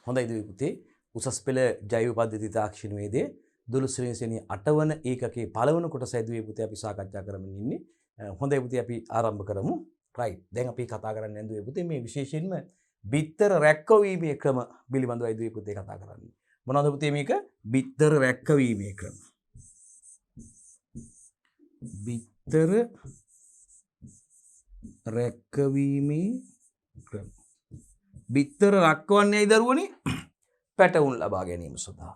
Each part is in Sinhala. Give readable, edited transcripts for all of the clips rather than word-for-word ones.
හොඳයි දුවේ පුතේ. උසස් පෙළ ජෛව පද්ධති තාක්ෂණවේදයේ 12 වෙනි ශ්‍රේණියේ 8 වන ඒකකයේ පළවන කොටසයි දුවේ පුතේ අපි සාකච්ඡා කරමින් ඉන්නේ. හොඳයි පුතේ අපි ආරම්භ කරමු. රයිට්. දැන් අපි කතා කරන්නේ දුවේ පුතේ මේ විශේෂයෙන්ම බිත්තර රැක්කවීමේ ක්‍රම පිළිබඳවයි දුවේ පුතේ කතා කරන්නේ. මොනවද පුතේ මේක? බිත්තර රැක්කවීමේ ක්‍රම. බිත්තර රැක්කවීමේ ක්‍රම. බිත්තර රක්කවන්නේයි දරුවනේ පැටවුන් ලබා ගැනීම සඳහා.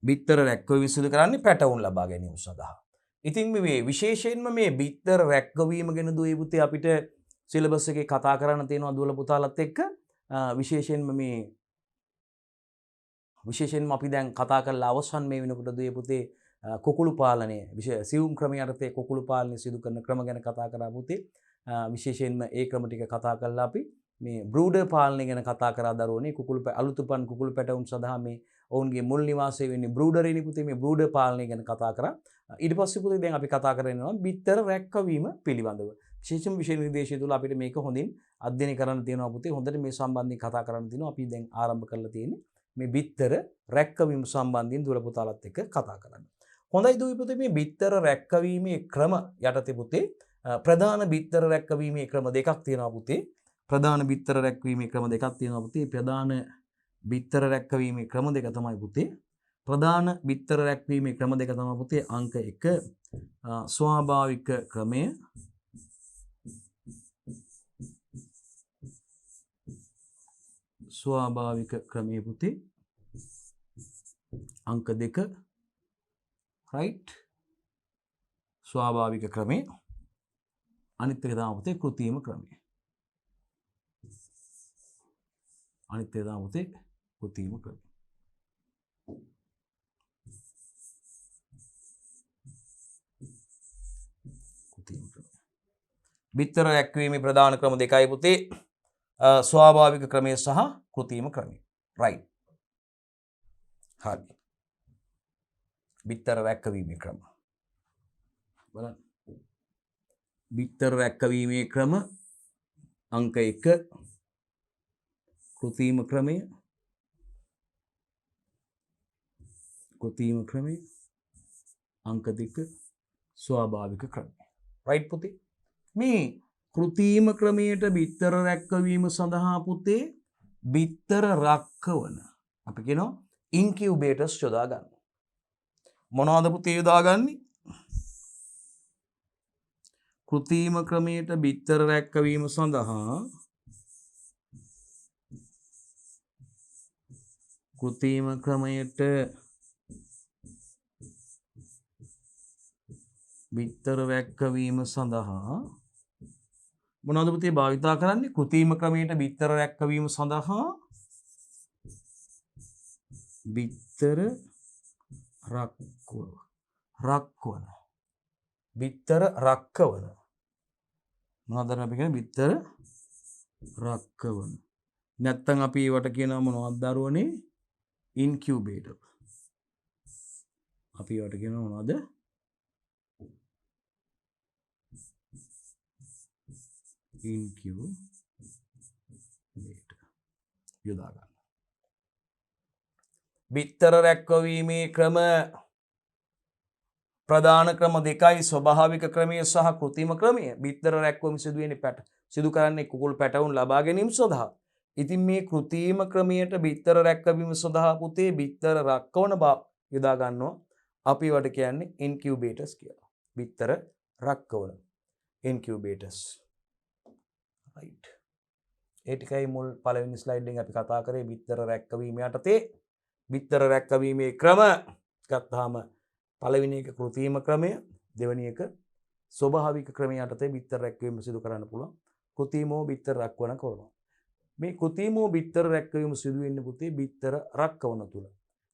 බිත්තර රැක්කවීම සිදු කරන්නේ පැටවුන් ලබා ගැනීම සඳහා. ඉතින් මේ විශේෂයෙන්ම මේ බිත්තර රැක්කවීම ගැන දුවේ පුතේ අපිට සිලබස් එකේ කතා කරන්න තියෙනවා දුවල පුතාලත් එක්ක. විශේෂයෙන්ම අපි දැන් කතා කරලා අවසන් මේ වෙනකොට දුවේ පුතේ කුකුළු පාලනය සියුම් ක්‍රමයේ යටතේ කුකුළු පාලනය සිදු කරන ක්‍රම ගැන කතා කරා පුතේ. විශේෂයෙන්ම ඒ ක්‍රම ටික කතා කරලා අපි මේ බ්‍රූඩර් පාලනය ගැන කතා කරා දරුවනේ. අලුතුපන් කුකුළු පැටවුන් සඳහා මේ ඔවුන්ගේ මුල් නිවාසය වෙන්නේ බ්‍රූඩරේනි පුතේ. මේ බ්‍රූඩර් පාලනය ගැන කතා කරා. ඊට පස්සේ පුතේ දැන් අපි කතා කරනවා බිත්තර රැක්කවීම පිළිබඳව. විශේෂම විෂය නිර්දේශය තුල අපිට මේක හොඳින් අධ්‍යයනය කරන්න තියෙනවා පුතේ. හොඳට මේ සම්බන්ධයෙන් කතා කරන්න තියෙනවා. අපි දැන් ආරම්භ කරලා තියෙන්නේ මේ බිත්තර රැක්කවීම සම්බන්ධයෙන් දුවල පුතාලත් එක්ක කතා කරන්න. හොඳයි දුවේ පුතේ මේ බිත්තර රැක්කවීමේ ක්‍රම යටතේ පුතේ ප්‍රධාන බිත්තර රැක්කවීමේ ක්‍රම දෙකක් තියෙනවා පුතේ. ප්‍රධාන බිත්තර රැක්කවීමේ ක්‍රම දෙකක් තියෙනවා පුතේ. ප්‍රධාන බිත්තර රැක්කවීමේ ක්‍රම දෙක තමයි පුතේ. ප්‍රධාන බිත්තර රැක්වීමේ ක්‍රම දෙක තමයි පුතේ අංක 1 ස්වාභාවික ක්‍රමය ස්වාභාවික ක්‍රමයේ පුතේ අංක 2 right ස්වාභාවික ක්‍රමය අනිත් එක තමයි පුතේ කෘත්‍රිම ක්‍රමය අනිත් එක තමයි පුතේ කෘත්‍රිම ක්‍රමය බිත්තර රැක්වීමේ ප්‍රධාන ක්‍රම දෙකයි පුතේ ස්වාභාවික ක්‍රමය සහ කෘත්‍රිම ක්‍රමය right හරි බිත්තර රැක්කවීමේ ක්‍රම බලන්න බිත්තර රැක්කවීමේ ක්‍රම අංක 1 කෘත්‍රිම ක්‍රමය අංක 2 ස්වාභාවික ක්‍රමය right පුතේ මේ කෘත්‍රිම ක්‍රමයට බිත්තර රැක්කවීම සඳහා පුතේ බිත්තර රක්කවන අපි කියනවා ඉන්කියුබේටර්ස් යොදා ගන්න. මොනවද පුතේ යොදාගන්නේ? කෘත්‍රිම ක්‍රමයට බිත්තර රැක්කවීම සඳහා කෘත්‍රිම ක්‍රමයට බිත්තර රැක්කවීම සඳහා මොනවද පුතේ භාවිතා කරන්නේ? කෘත්‍රිම ක්‍රමයට බිත්තර රැක්කවීම සඳහා බිත්තර රක්කවන බිත්තර රක්කවන මොනවද අපි කියන්නේ බිත්තර රක්කවන නැත්තම් අපි ඒවට කියනවා මොනවද දරුවනේ ඉන්කියුබේටර් අපි ඒවට කියනවා මොනවද ඉන්කියුබේටර් යොදා ගන්න. බිත්තර රැක්කවීමේ ක්‍රම ප්‍රධාන ක්‍රම දෙකයි ස්වභාවික ක්‍රමය සහ කෘත්‍රිම ක්‍රමය. බිත්තර රැක්කවීම සිදු කරන්නේ කුකුළු පැටවුන් ලබා ගැනීම සඳහා. ඉතින් මේ කෘත්‍රිම ක්‍රමයට බිත්තර රැක්කවීම සඳහා පුතේ බිත්තර රක්කවන යොදා ගන්නවා. අපි ඒවට කියන්නේ ඉන්කියුබේටර්ස් කියලා. බිත්තර රක්කවන ඉන්කියුබේටර්ස්. right. ඒ ටිකයි මුල් පළවෙනි ස්ලයිඩ් එකෙන් අපි කතා කරේ බිත්තර රැක්කවීම යටතේ බිත්තර රැක්කවීමේ ක්‍රම ගත්තාම පළවෙනි එක කෘත්‍රිම ක්‍රමය දෙවෙනි එක ස්වභාවික ක්‍රමය යටතේ බිත්තර රැක්කවීම සිදු කරන්න පුළුවන්. කෘත්‍රිමව බිත්තර රක්වන කරනවා. මේ කෘත්‍රිමව බිත්තර රැක්කවීම සිදු වෙන්නේ පුතේ බිත්තර රක්කවන තුල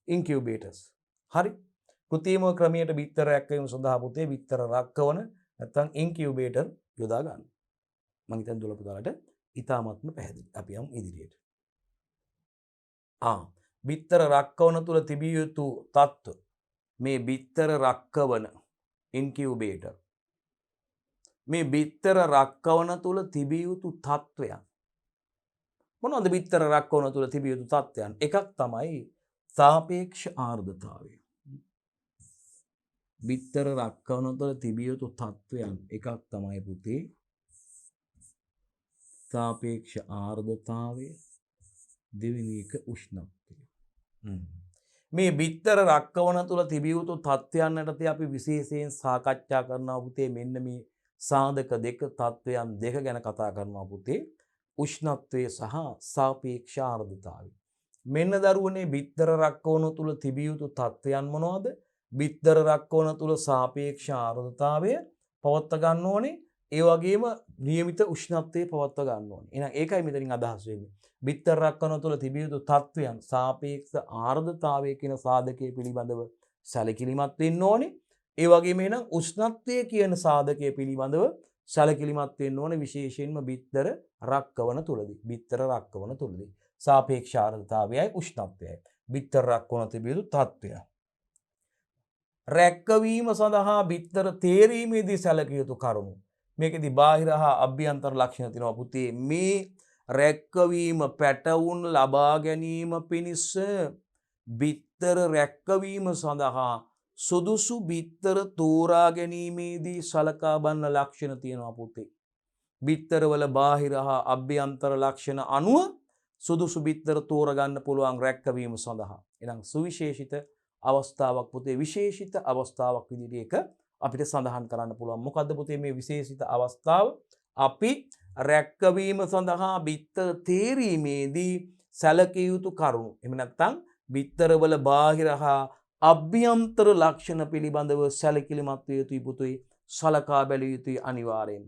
ඉන්කියුබේටර්ස්. හරි. කෘත්‍රිම ක්‍රමයට බිත්තර රැක්කවීම සඳහා පුතේ බිත්තර රක්කවන නැත්නම් ඉන්කියුබේටර් යොදා ගන්න. මම හිතන්නේ දුවල පුතාලට ඉතාමත්ම පැහැදිලි. අපි යමු ඉදිරියට. බිත්තර රක්කවන තුල තිබිය යුතු තත්ත්ව මේ බිත්තර රක්කවන ඉන්කියුබේටර්. මේ බිත්තර රක්කවන තුල තිබිය යුතු තත්වයන්. මොනවද බිත්තර රක්කවන තුල තිබිය යුතු තත්වයන්? එකක් තමයි සාපේක්ෂ ආර්ද්‍රතාවය. බිත්තර රක්කවන තුල තිබිය යුතු තත්වයන් එකක් තමයි පුතේ සාපේක්ෂ ආර්ද්‍රතාවය, දෙවෙනි එක උෂ්ණත්වය. මේ බිත්තර රක්කවන තුල තිබිය යුතු තත්වයන් යටතේ අපි විශේෂයෙන් සාකච්ඡා කරනවා පුතේ මෙන්න මේ සාධක දෙක තත්වයන් දෙක ගැන කතා කරනවා පුතේ. උෂ්ණත්වය සහ සාපේක්ෂ ආර්ද්‍රතාවය. මෙන්න දරුවනේ බිත්තර රක්කවන තුල තිබිය යුතු තත්වයන් මොනවද? බිත්තර රක්කවන තුල සාපේක්ෂ ආර්ද්‍රතාවය පවත්වා ගන්න ඕනේ. ඒ වගේම નિયમિત උෂ්ණත්වය පවත්වා ගන්න ඕනේ. එහෙනම් ඒකයි මෙතනින් අදහස් වෙන්නේ. බිත්තර රක්කවන තුල තිබිය යුතු තත්වයන් සාපේක්ෂ ආර්ද්‍රතාවය කියන සාධකයේ පිළිබඳව සැලකිලිමත් වෙන්න ඕනේ. ඒ වගේම එහෙනම් උෂ්ණත්වය කියන සාධකයේ පිළිබඳව සැලකිලිමත් වෙන්න ඕනේ විශේෂයෙන්ම බිත්තර රක්කවන තුලදී. බිත්තර රක්කවන තුලදී සාපේක්ෂ ආර්ද්‍රතාවයයි උෂ්ණත්වයයි බිත්තර රක්කවන තිබිය යුතු තත්වය. රැක්කවීම සඳහා බිත්තර තේරීමේදී සැලකිය යුතු කරුණු. මේකෙදි බාහිර හා අභ්‍යන්තර ලක්ෂණ තියෙනවා පුතේ. මේ රැක්කවීම පැටවුන් ලබා ගැනීම පිණිස බිත්තර රැක්කවීම සඳහා සුදුසු බිත්තර තෝරා ගැනීමේදී සලකා බලන ලක්ෂණ තියෙනවා පුතේ. බිත්තරවල බාහිර හා අභ්‍යන්තර ලක්ෂණ අනුව සුදුසු බිත්තර තෝරගන්න පුළුවන් රැක්කවීම සඳහා. එනම් සුවිශේෂිත අවස්ථාවක් පුතේ, විශේෂිත අවස්ථාවක් විදිහට ඒක අපිට සඳහන් කරන්න පුළුවන්. මොකද්ද පුතේ මේ විශේෂිත අවස්ථාව? අපි රැක්කවීම සඳහා බිත්තර තේරීමේදී සැලකිය යුතු කරුණු. එහෙම නැත්නම් බිත්තරවල බාහිර හා අභ්‍යන්තර ලක්ෂණ පිළිබඳව සැලකිලිමත් විය යුතුයි පුතේ. සලකා බැලිය යුතුයි අනිවාර්යෙන්.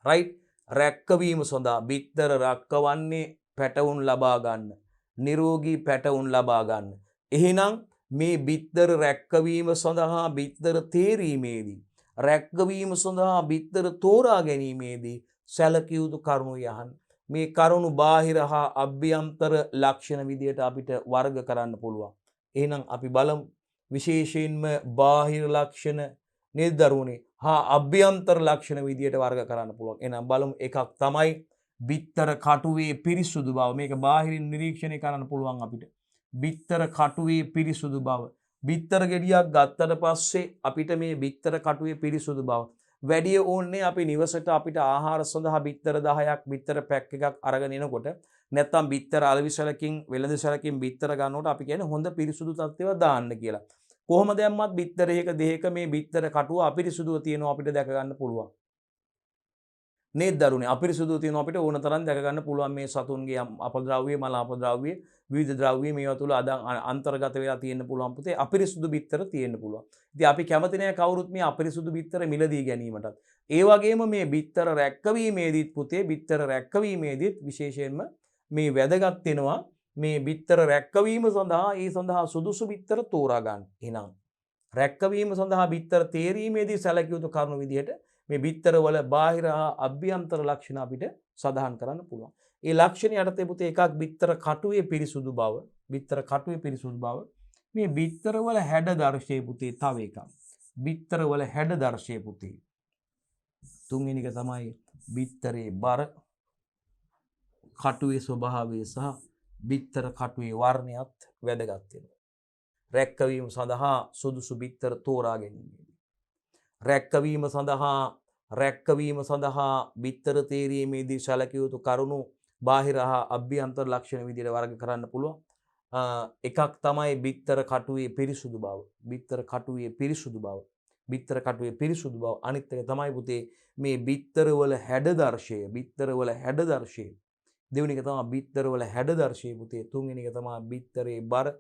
රයිට්. රැක්කවීම සඳහා බිත්තර රැක්කවන්නේ පැටවුන් ලබා ගන්න. නිරෝගී පැටවුන් ලබා ගන්න. එහෙනම් මේ බිත්තර රැක්කවීම සඳහා බිත්තර තේරීමේදී රැක්කවීම සඳහා බිත්තර තෝරා ගැනීමේදී සැලකිය යුතු කරුණු යහන්. මේ කරුණු බාහිර හා අභ්‍යන්තර ලක්ෂණ විදියට අපිට වර්ග කරන්න පුළුවන්. එහෙනම් අපි බලමු විශේෂයෙන්ම බාහිර ලක්ෂණ නිර්දරුණේ හා අභ්‍යන්තර ලක්ෂණ විදියට වර්ග කරන්න පුළුවන්. එහෙනම් බලමු එකක් තමයි බිත්තර කටුවේ පිරිසුදු බව. මේක බාහිරින් නිරීක්ෂණය කරන්න පුළුවන් අපිට. බිත්තර කටුවේ පිරිසුදු බව. බිත්තර ගෙඩියක් ගත්තට පස්සේ අපිට මේ බිත්තර කටුවේ පිරිසුදු බව වැඩි ඕනේ. අපි නිවසට අපිට ආහාර සඳහා බිත්තර 10ක් බිත්තර පැක් එකක් අරගෙන එනකොට නැත්තම් බිත්තර අලවිසලකින් වෙළඳසලකින් බිත්තර ගන්නකොට අපි කියන්නේ හොඳ පිරිසුදු තත්ත්වයක් දාන්න කියලා. කොහොම දැම්මත් බිත්තර එක දෙක මේ බිත්තර කටුව අපිරිසුදුව තියෙනවා අපිට දැක ගන්න පුළුවන්. නේද දරුණේ? අපිරිසුදුව තියෙනවා අපිට ඕන තරම් දැක ගන්න පුළුවන් මේ සතුන්ගේ අපද්‍රව්‍ය, මල අපද්‍රව්‍ය, විවිධ ද්‍රව්‍ය මේවා තුල අන්තර්ගත වෙලා තියෙන්න පුළුවන් පුතේ. අපිරිසුදු බිත්තර තියෙන්න පුළුවන්. ඉතින් අපි කැමති නැහැ කවුරුත් මේ අපිරිසුදු බිත්තර මිලදී ගැනීමටත්. ඒ වගේම මේ බිත්තර රැක්කවීමේදීත් පුතේ බිත්තර රැක්කවීමේදීත් විශේෂයෙන්ම මේ වැදගත් වෙනවා මේ බිත්තර රැක්කවීම සඳහා ඒ සඳහා සුදුසු බිත්තර තෝරා ගන්න. එහෙනම් රැක්කවීම සඳහා බිත්තර තේරීමේදී සැලකිය යුතු කරුණු විදිහට මේ බිත්තර වල බාහිර හා අභ්‍යන්තර ලක්ෂණ අපිට සඳහන් කරන්න පුළුවන්. ඒ ලක්ෂණ යටතේ පුතේ එකක් බිත්තර කටුවේ පිරිසුදු බව. බිත්තර කටුවේ පිරිසුදු බව. මේ බිත්තර වල හැඩ දර්ශයේ පුතේ තව එකක්. බිත්තර වල හැඩ දර්ශයේ පුතේ. තුන්වෙනි එක තමයි බිත්තරේ බර, කටුවේ ස්වභාවය සහ බිත්තර කටුවේ වර්ණයත් වැදගත් වෙනවා. රැක්කවීම සඳහා සුදුසු බිත්තර තෝරා ගැනීමේදී. රැක්කවීම සඳහා බිත්තර තේරීමේදී සැලකිය යුතු කරුණු බාහිර හා අභ්‍යන්තර ලක්ෂණ විදිහට වර්ග කරන්න පුළුවන්. එකක් තමයි බිත්තර කටුවේ පිරිසුදු බව. බිත්තර කටුවේ පිරිසුදු බව. බිත්තර කටුවේ පිරිසුදු බව. අනිත් එක තමයි පුතේ මේ බිත්තරවල හැඩ දර්ශය. බිත්තරවල හැඩ දර්ශය. දෙවෙනි එක තමයි බිත්තරවල හැඩ දර්ශය පුතේ. තුන්වෙනි එක තමයි බිත්තරේ බර,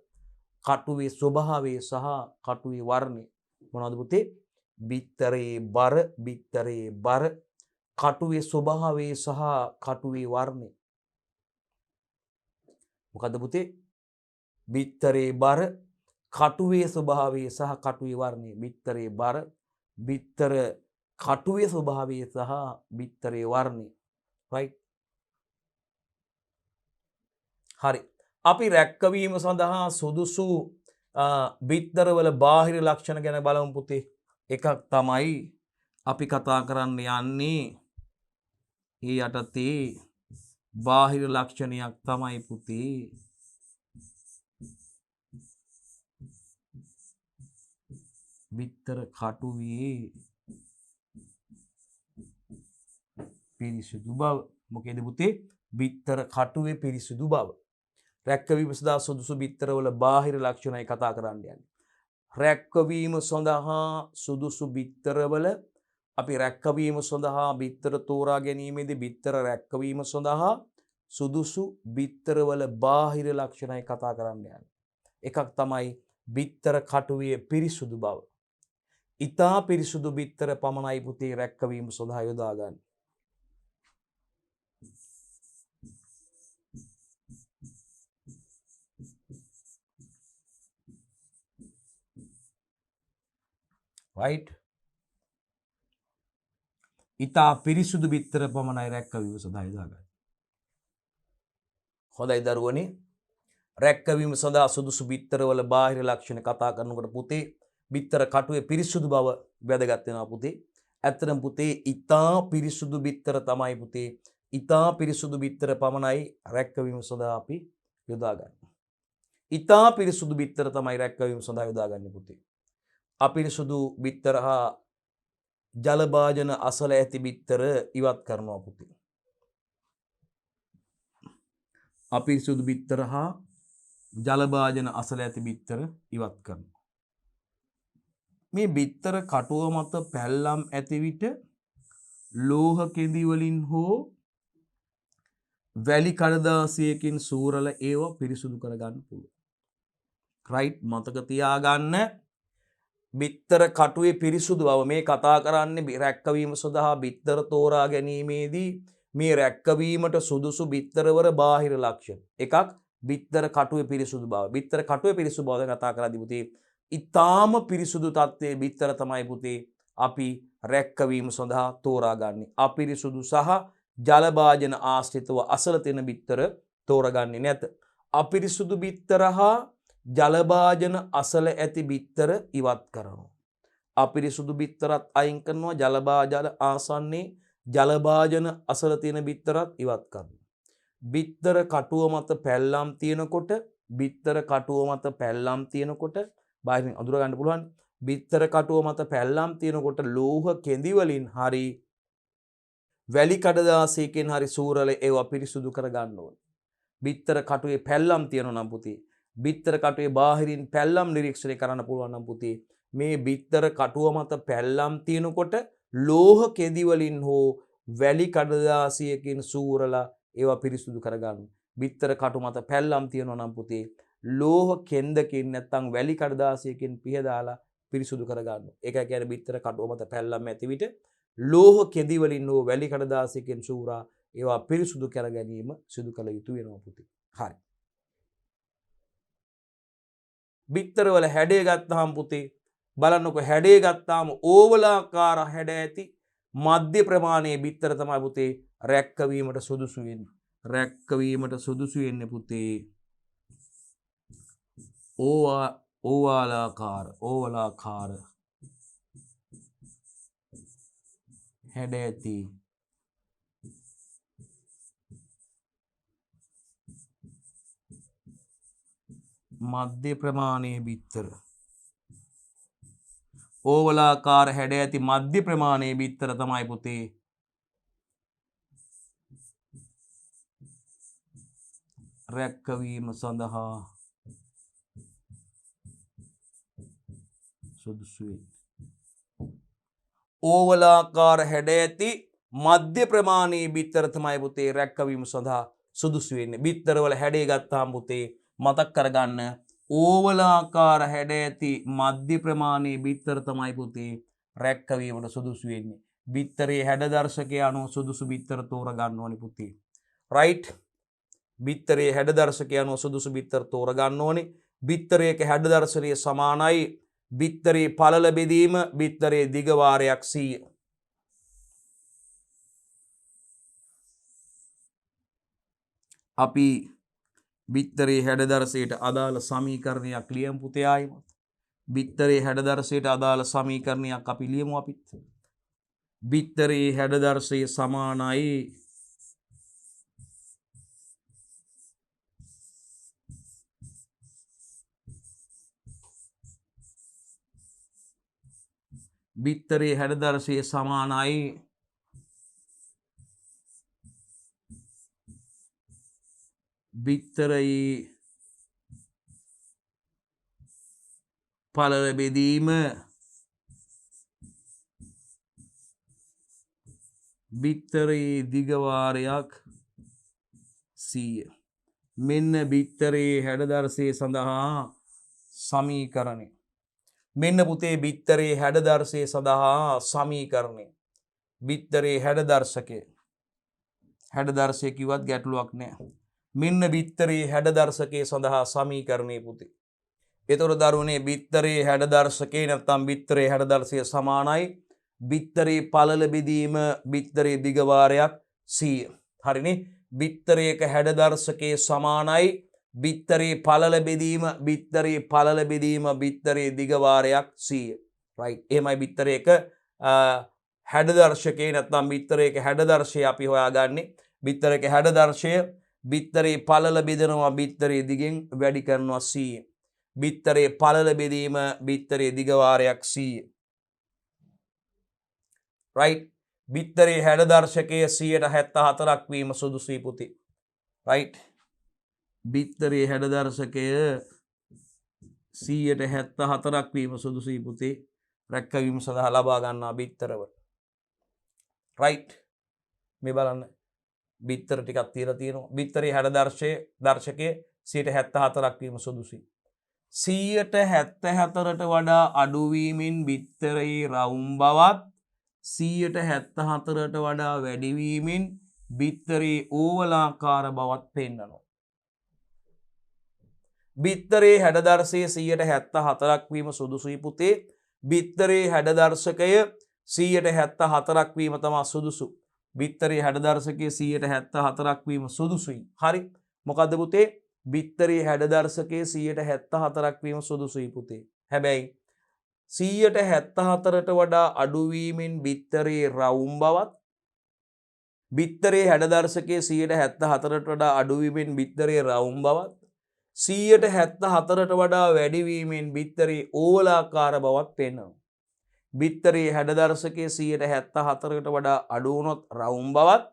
කටුවේ ස්වභාවය සහ කටුවේ වර්ණය. මොනවද පුතේ? බිත්තරේ බර, කටුවේ ස්වභාවය සහ කටුවේ වර්ණය. මොකද්ද පුතේ? බිත්තරේ බර, කටුවේ ස්වභාවය සහ කටුවේ වර්ණය. බිත්තරේ බර, බිත්තර කටුවේ ස්වභාවය සහ බිත්තරේ වර්ණය. right? හරි. අපි රැක්කවීම සඳහා සුදුසු බිත්තරවල බාහිර ලක්ෂණ ගැන බලමු පුතේ. එකක් තමයි අපි කතා කරන්න යන්නේ ඒ යටතේ බාහිර ලක්ෂණයක් තමයි පුතේ බිත්තර කටුවේ පිරිසිදු බව. මොකේද පුතේ? බිත්තර කටුවේ පිරිසිදු බව. රැක්කවීම සඳහා සුදුසු බිත්තරවල බාහිර ලක්ෂණයි කතා කරන්න යන්නේ. රැක්කවීම සඳහා සුදුසු බිත්තරවල අපි රැක්කවීම සඳහා බිත්තර තෝරා ගැනීමේදී බිත්තර රැක්කවීම සඳහා සුදුසු බිත්තරවල බාහිර ලක්ෂණයි කතා කරන්න යන්නේ. එකක් තමයි බිත්තර කටුවේ පිරිසුදු බව. ඉතා පිරිසුදු බිත්තර පමණයි පුතේ රැක්කවීම සඳහා යොදා ගන්න. right? ඉතා පිරිසුදු බිත්තර පමණයි රැක්කවීම සඳහා යොදා ගන්න. හොඳයි දරුවනේ. රැක්කවීම සඳහා සුදුසු බිත්තරවල බාහිර ලක්ෂණ කතා කරනකොට පුතේ බිත්තර කටුවේ පිරිසුදු බව වැදගත් වෙනවා පුතේ. ඇත්තටම පුතේ ඉතා පිරිසුදු බිත්තර තමයි පුතේ. ඉතා පිරිසුදු බිත්තර පමණයි රැක්කවීම සඳහා අපි යොදා ගන්න. ඉතා පිරිසුදු බිත්තර තමයි රැක්කවීම සඳහා යොදා ගන්න පුතේ. අපිරිසුදු බිත්තර හා ජල භාජන අසල ඇති බිත්තර ඉවත් කරනවා පුතේ. අපිරිසුදු බිත්තර හා ජල භාජන අසල ඇති බිත්තර ඉවත් කරනවා. මේ බිත්තර කටුව මත පැල්ලම් ඇති විට ලෝහ කෙඳි වලින් හෝ වැලි කඩදාසියකින් සූරල ඒවා පිරිසුදු කරගන්න පුළුවන්. right? මතක තියාගන්න බිත්තර කටුවේ පිරිසුදු බව මේ කතා කරන්නේ රැක්කවීම සඳහා බිත්තර තෝරා ගැනීමේදී මේ රැක්කවීමට සුදුසු බිත්තරවල බාහිර ලක්ෂණ. එකක් බිත්තර කටුවේ පිරිසුදු බව. බිත්තර කටුවේ පිරිසුදු බව කතා කරද්දී පුතේ ඊටාම පිරිසුදු තත්ත්වයේ බිත්තර තමයි පුතේ අපි රැක්කවීම සඳහා තෝරාගන්නේ. අපිරිසුදු සහ ජල භාජන ආශ්‍රිතව අසල තියෙන බිත්තර තෝරාගන්නේ නැත. අපිරිසුදු බිත්තර හා ජල භාජන අසල ඇති බිත්තර ඉවත් කරනවා. අපිරිසුදු බිත්තරත් අයින් කරනවා. ජල භාජන ආසන්නේ ජල භාජන අසල තියෙන බිත්තරත් ඉවත් කරනවා. බිත්තර කටුව මත පැල්ලම් තියෙනකොට බිත්තර කටුව මත පැල්ලම් තියෙනකොට බාහිරින් අඳුර ගන්න පුළුවන්. බිත්තර කටුව මත පැල්ලම් තියෙනකොට ලෝහ කෙඳි වලින් හරි වැලි කඩදාසියකින් හරි සූරල ඒවා පිරිසුදු කර ගන්න ඕනේ. බිත්තර කටුවේ පැල්ලම් තියෙනවා නම් පුතේ බිත්තර කටුවේ බාහිරින් පැල්ලම් නිරීක්ෂණය කරන්න පුළුවන් නම් පුතේ මේ බිත්තර කටුව මත පැල්ලම් තියෙනකොට ලෝහ කෙඳි වලින් හෝ වැලි කඩදාසියකින් සූරලා ඒවා පිරිසුදු කරගන්න. බිත්තර කටු මත පැල්ලම් තියෙනවා නම් පුතේ ලෝහ කෙන්දකින් නැත්නම් වැලි කඩදාසියකින් පිහදාලා පිරිසුදු කරගන්න. ඒකයි කියන්නේ බිත්තර කටුව මත පැල්ලම් ඇති විට ලෝහ කෙඳි වලින් හෝ වැලි කඩදාසියකින් සූරා ඒවා පිරිසුදු කර ගැනීම සිදු කළ යුතු වෙනවා පුතේ. හරි. බිත්තර වල හැඩය ගත්තාම පුතේ බලන්නකො හැඩය ගත්තාම ඕවලාකාර හැඩ ඇති මධ්‍ය ප්‍රමාණයේ බිත්තර තමයි පුතේ රැක්කවීමට සුදුසු වෙන්නේ. රැක්කවීමට සුදුසු වෙන්නේ පුතේ ඕවලාකාර හැඩ ඇති මධ්‍ය ප්‍රමාණයේ බිත්තර. ඕවලාකාර හැඩ ඇති මධ්‍ය ප්‍රමාණයේ බිත්තර තමයි පුතේ රැක්කවීම සඳහා සුදුසු වෙන්නේ. ඕවලාකාර හැඩ ඇති මධ්‍ය ප්‍රමාණයේ බිත්තර තමයි පුතේ රැක්කවීම සඳහා සුදුසු වෙන්නේ. බිත්තරවල හැඩය ගත්තාම පුතේ මතක් කරගන්න ඕවලාකාර හැඩ ඇති මධ්‍ය ප්‍රමාණයේ බිත්තර තමයි පුතේ රැක්කවීමට සුදුසු වෙන්නේ. බිත්තරේ හැඩ දර්ශකය අනුව සුදුසු බිත්තර තෝරගන්න ඕනේ පුතේ. right? බිත්තරේ හැඩ දර්ශකය අනුව සුදුසු බිත්තර තෝරගන්න ඕනේ. බිත්තරයක හැඩ දර්ශනය සමානයි බිත්තරේ පළල බෙදීම බිත්තරේ දිග වාරයක් 100. අපි බිත්තරේ හැඩදර්ශයට අදාළ සමීකරණයක් ලියමු පුතේ ආයිමත්. බිත්තරේ හැඩදර්ශයට අදාළ සමීකරණයක් අපි ලියමු අපිත්. බිත්තරේ හැඩදර්ශය සමානයි බිත්තරේ හැඩදර්ශය සමානයි බිත්තරයේ පළල බෙදීම බිත්තරයේ දිගවාරයක් 100. මෙන්න බිත්තරයේ හැඩදර්ශය සඳහා සමීකරණය. මෙන්න පුතේ බිත්තරයේ හැඩදර්ශය සඳහා සමීකරණය. බිත්තරයේ හැඩදර්ශකය. හැඩදර්ශය කිව්වත් ගැටලුවක් නැහැ. මෙන්න බිත්තරයේ හැඩදර්ශකය සඳහා සමීකරණය පුතේ. එතකොට දරුවනේ බිත්තරයේ හැඩදර්ශකේ නැත්නම් බිත්තරයේ හැඩදර්ශය සමානයි බිත්තරයේ පළල බෙදීම බිත්තරයේ දිගවාරයක් 100. හරිනේ. බිත්තරයක හැඩදර්ශකයේ සමානයි බිත්තරයේ පළල බෙදීම බිත්තරයේ පළල බෙදීම බිත්තරයේ දිගවාරයක් 100. right. එහෙමයි බිත්තරයක හැඩදර්ශකේ නැත්නම් බිත්තරයක හැඩදර්ශය අපි හොයාගන්නේ. බිත්තරයක හැඩදර්ශය බිත්තරයේ පළල බෙදනවා බිත්තරයේ දිගෙන් වැඩි කරනවා 100. බිත්තරයේ පළල බෙදීම බිත්තරයේ දිගවාරයක් 100. right. බිත්තරයේ හැඩදර්ශකය 174ක් වීම සුදුසුයි පුතේ. right. බිත්තරයේ හැඩදර්ශකය 174ක් වීම සුදුසුයි පුතේ. රැක්කවීම සඳහා ලබා ගන්නා බිත්තරවල. right. මේ බලන්න. බිත්තර ටිකක් තියලා තියෙනවා. බිත්තරයේ හැඩදර්ශකය 174ක් වීම සුදුසුයි. 174ට වඩා අඩු වීමෙන් බිත්තරයේ රවුම් බවත් 174ට වඩා වැඩි වීමෙන් බිත්තරයේ ඕවලාකාර බවත් පෙන්වනවා. බිත්තරයේ හැඩදර්ශය 174ක් වීම සුදුසුයි පුතේ. බිත්තරයේ හැඩදර්ශකය 174ක් වීම තමයි සුදුසු. බිත්තරයේ හැඩදර්ශකය 174ක් වීම සුදුසුයි. හරි. මොකද්ද පුතේ? බිත්තරයේ හැඩදර්ශකය 174ක් වීම සුදුසුයි පුතේ. හැබැයි 174ට වඩා අඩු වීමෙන් බිත්තරයේ රවුම් බවත් බිත්තරයේ හැඩදර්ශකය 174ට වඩා අඩු වීමෙන් බිත්තරයේ රවුම් බවත් 174ට වඩා වැඩි වීමෙන් බිත්තරයේ ඕවලාකාර බවත් පෙන්වනවා. බිත්තරයේ හැඩදර්ශකය 174කට වඩා අඩු වුණොත් රවුම් බවත්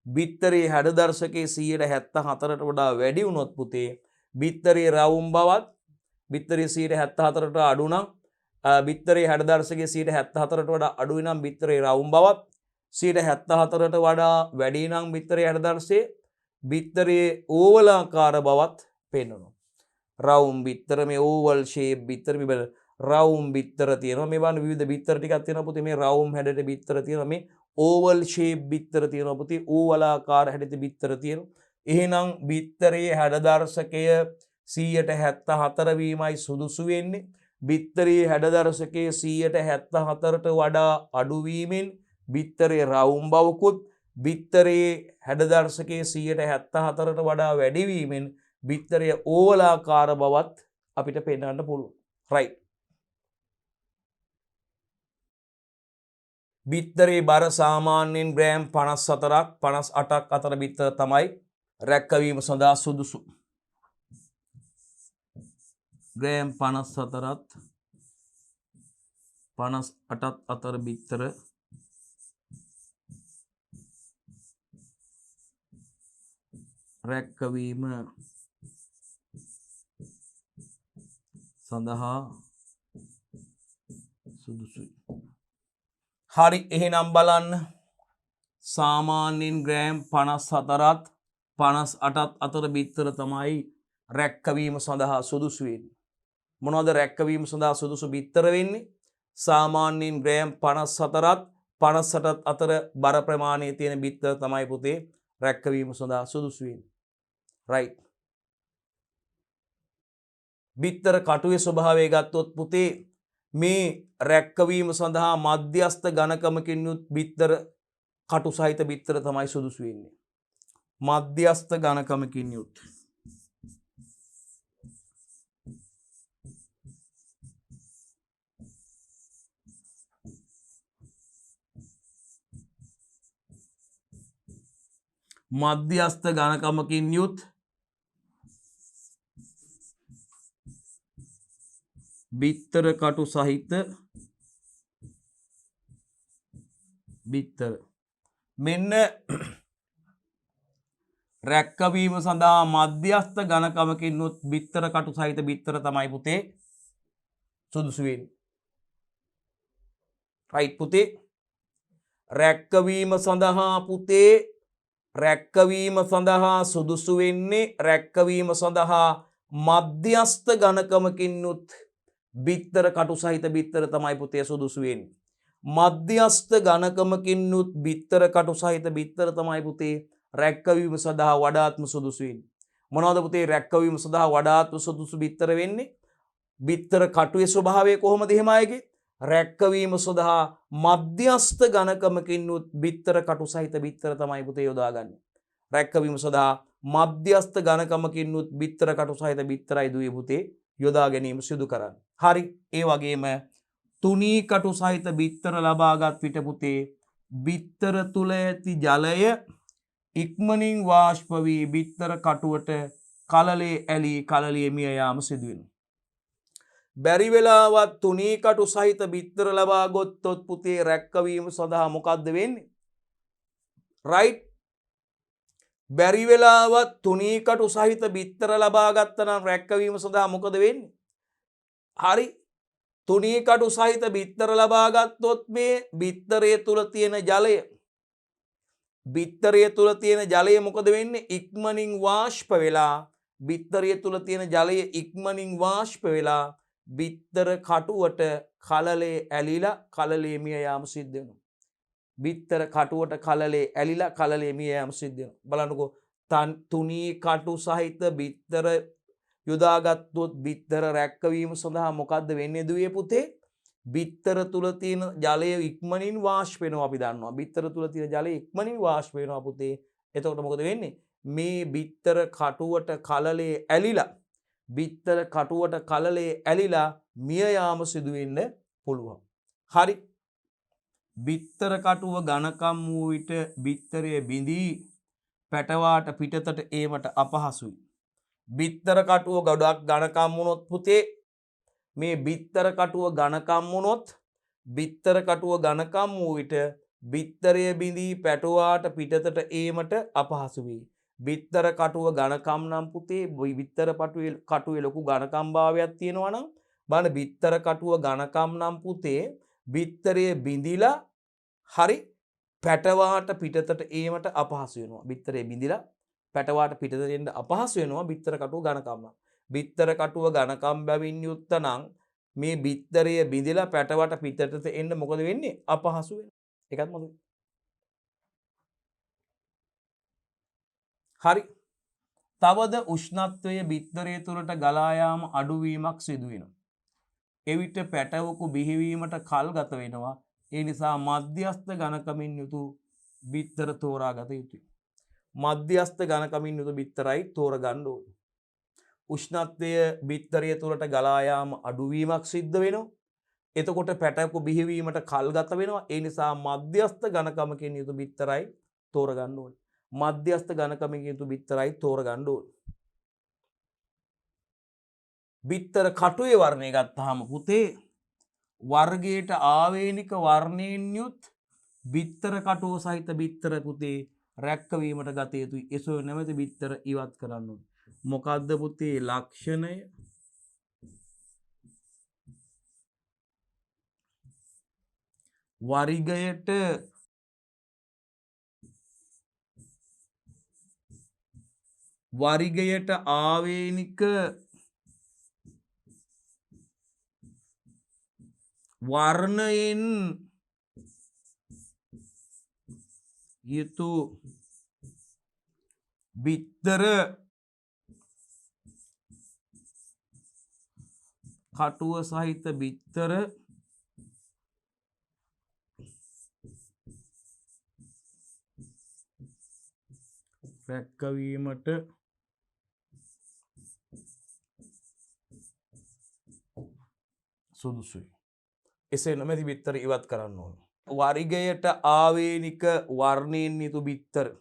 බිත්තරයේ හැඩදර්ශකය 174ට වඩා වැඩි වුණොත් පුතේ බිත්තරයේ රවුම් බවත් බිත්තරයේ 174ට අඩු නම් බිත්තරයේ හැඩදර්ශකය 174ට වඩා අඩු නම් බිත්තරයේ රවුම් බවත් 174ට වඩා වැඩි නම් බිත්තරයේ හැඩදර්ශය බිත්තරයේ ඕවලාකාර බවත් පෙන්වනවා. රවුම් බිත්තර මේ ඕවල් ෂේප් බිත්තර මේ රවුම් බිත්තර තියෙනවා. මේ බලන්න විවිධ බිත්තර ටිකක් තියෙනවා පුතේ. මේ රවුම් හැඩයට බිත්තර තියෙනවා. මේ ඕවල් ෂේප් බිත්තර තියෙනවා පුතේ. ඕවලාකාර හැඩයට බිත්තර තියෙනවා. එහෙනම් බිත්තරයේ හැඩදර්ශකය 174 වීමයි සුදුසු වෙන්නේ. බිත්තරයේ හැඩදර්ශකය 174ට වඩා අඩු වීමෙන් බිත්තරයේ රවුම් බවකුත් බිත්තරයේ හැඩදර්ශකය 174ට වඩා වැඩි වීමෙන් බිත්තරයේ ඕවලාකාර බවත් අපිට පෙන්වන්න පුළුවන්. right. බිත්තරයේ බර සාමාන්‍යයෙන් ග්‍රෑම් 54ක් 58ක් අතර බිත්තර තමයි රැක්කවීම සඳහා සුදුසු. ග්‍රෑම් 54ත් 58ත් අතර බිත්තර රැක්කවීම සඳහා සුදුසුයි. හරි. එහෙනම් බලන්න සාමාන්‍යයෙන් ග්‍රෑම් 54ත් 58ත් අතර බිත්තර තමයි රැක්කවීම සඳහා සුදුසු වෙන්නේ. මොනවද රැක්කවීම සඳහා සුදුසු බිත්තර වෙන්නේ? සාමාන්‍යයෙන් ග්‍රෑම් 54ත් 58ත් අතර බර ප්‍රමාණය තියෙන බිත්තර තමයි පුතේ රැක්කවීම සඳහා සුදුසු වෙන්නේ. right. බිත්තර කටුවේ ස්වභාවය ගත්තොත් පුතේ මේ රැක්කවීම සඳහා මධ්‍යස්ථ ඝනකමකින් යුත් බිත්තර කටු සහිත බිත්තර තමයි සුදුසු වෙන්නේ. මධ්‍යස්ථ ඝනකමකින් යුත් මධ්‍යස්ථ ඝනකමකින් යුත් බිත්තර කටු සහිත බිත්තර. මෙන්න රැක්කවීම සඳහා මධ්‍යස්ථ ඝනකමකින් යුත් බිත්තර කටු සහිත බිත්තර තමයි පුතේ සුදුසු වෙන්නේ. රයිට් පුතේ. රැක්කවීම සඳහා පුතේ රැක්කවීම සඳහා සුදුසු වෙන්නේ රැක්කවීම සඳහා මධ්‍යස්ථ ඝනකමකින් යුත් බිත්තර කටු සහිත බිත්තර තමයි පුතේ සුදුසු වෙන්නේ. මධ්‍යස්ථ ඝනකමකින් යුත් බිත්තර කටු සහිත බිත්තර තමයි පුතේ රැක්කවීම සඳහා වඩාත්ම සුදුසු වෙන්නේ. මොනවද පුතේ රැක්කවීම සඳහා වඩාත්ම සුදුසු බිත්තර වෙන්නේ? බිත්තර කටුවේ ස්වභාවය කොහොමද එහෙම අයගේ? රැක්කවීම සඳහා මධ්‍යස්ථ ඝනකමකින් යුත් බිත්තර කටු සහිත බිත්තර තමයි පුතේ යොදාගන්නේ. රැක්කවීම සඳහා මධ්‍යස්ථ ඝනකමකින් යුත් බිත්තර කටු සහිත බිත්තරයි දුවේ පුතේ යොදා ගැනීම සිදු කරන්නේ. හරි. ඒ වගේම තුනී කටු සහිත බිත්තර ලබාගත් විට පුතේ බිත්තර තුල ඇති ජලය ඉක්මනින් වාෂ්ප වී බිත්තර කටුවට කලලේ ඇලී කලලේ මිය යාම සිදු වෙනවා. බැරි වෙලාවත් තුනී කටු සහිත බිත්තර ලබා ගොත්තොත් පුතේ රැක්කවීම සඳහා මොකද්ද වෙන්නේ? රයිට්. බැරි වෙලාවත් තුනී කටු සහිත බිත්තර ලබා ගත්තා නම් රැක්කවීම සඳහා මොකද වෙන්නේ? හරි. තුනී කටු සහිත බිත්තර ලබා ගත්තොත් මේ බිත්තරයේ තුල තියෙන ජලය මොකද වෙන්නේ? ඉක්මනින් වාෂ්ප වෙලා බිත්තරයේ තුල තියෙන ජලය ඉක්මනින් වාෂ්ප වෙලා බිත්තර කටුවට කලලේ ඇලිලා කලලේ මිය යාම සිද්ධ වෙනවා. බිත්තර කටුවට කලලේ ඇලිලා කලලේ මිය යාම සිද්ධ වෙනවා. බලන්නකෝ තුනී කටු සහිත බිත්තර යොදාගත්තොත් බිත්තර රැක්කවීම සඳහා මොකද්ද වෙන්නේ දුවේ පුතේ? බිත්තර තුල තියෙන ජලය ඉක්මනින් වාෂ්ප වෙනවා අපි දන්නවා. බිත්තර තුල තියෙන ජලය ඉක්මනින් වාෂ්ප වෙනවා පුතේ. එතකොට මොකද වෙන්නේ? මේ බිත්තර කටුවට කලලේ ඇලිලා මිය යාම සිදු වෙන්න පුළුවන්. හරි. බිත්තර කටුව ඝනකම් වූ විට බිත්තරයේ බිඳී පැටවාට පිටතට ඒමට අපහසුයි. බිත්තර කටුව ගොඩක් ඝනකම් වුණොත් පුතේ මේ බිත්තර කටුව ඝනකම් වූ විට බිත්තරය බිඳී පැටවාට පිටතට ඒමට අපහසු වේ. බිත්තර කටුව ඝනකම් නම් පුතේ බිත්තර කටුවේ ලොකු ඝනකම් භාවයක් තියෙනවා නම් බලන්න බිත්තර කටුව ඝනකම් නම් පුතේ බිත්තරය බිඳිලා හරි පැටවාට පිටතට ඒමට අපහසු වෙනවා. බිත්තරේ බිඳිලා පැටවාට පිටතට එන්න අපහසු වෙනවා බිත්තර කටුව ඝනකම් නම්. බිත්තර කටුව ඝනකම් බැවින් යුක්ත නම් මේ බිත්තරය බිඳිලා පැටවට පිටතට එන්න මොකද වෙන්නේ? අපහසු වෙනවා. ඒකත් මොකද? හරි. තවද උෂ්ණත්වය බිත්තරය තුළට ගලා යාම අඩුවීමක් සිදු වෙනවා. එවිට පැටවකු බිහිවීමට කල් ගත වෙනවා. ඒ නිසා මධ්‍යස්ථ ඝනකමින් යුතු බිත්තර තෝරා ගත යුතුයි. මධ්‍යස්ථ ඝනකමින් යුතු බිත්තරයි තෝරගන්න ඕනේ. උෂ්ණත්වය බිත්තරය තුළට ගලා යාම අඩුවීමක් සිද්ධ වෙනවා. එතකොට පැටවකු බිහිවීමට කල් ගත වෙනවා. ඒ නිසා මධ්‍යස්ථ ඝනකමකින් යුතු බිත්තරයි තෝරගන්න ඕනේ. මධ්‍යස්ථ ඝනකමකින් යුතු බිත්තරයි තෝරගන්න ඕනේ. බිත්තර කටුවේ වර්ණය ගත්තාම පුතේ වර්ගයට ආවේනික වර්ණයෙන් යුත් බිත්තර කටුව සහිත බිත්තර පුතේ රැක්කවීමට ගත යුතුයි. එසෝ නැමැති බිත්තර ඉවත් කරන්න ඕනේ. මොකද්ද පුතේ ලක්ෂණය? වරිගයට ආවේනික වර්ණයෙන් යුතු බිත්තර කටුව සහිත බිත්තර රැක්කවීමට සුදුසුයි. එසේ නොමැති බිත්තර ඉවත් කරන්න ඕන. වරිගයට ආවේනික වර්ණයෙන් යුතු බිත්තර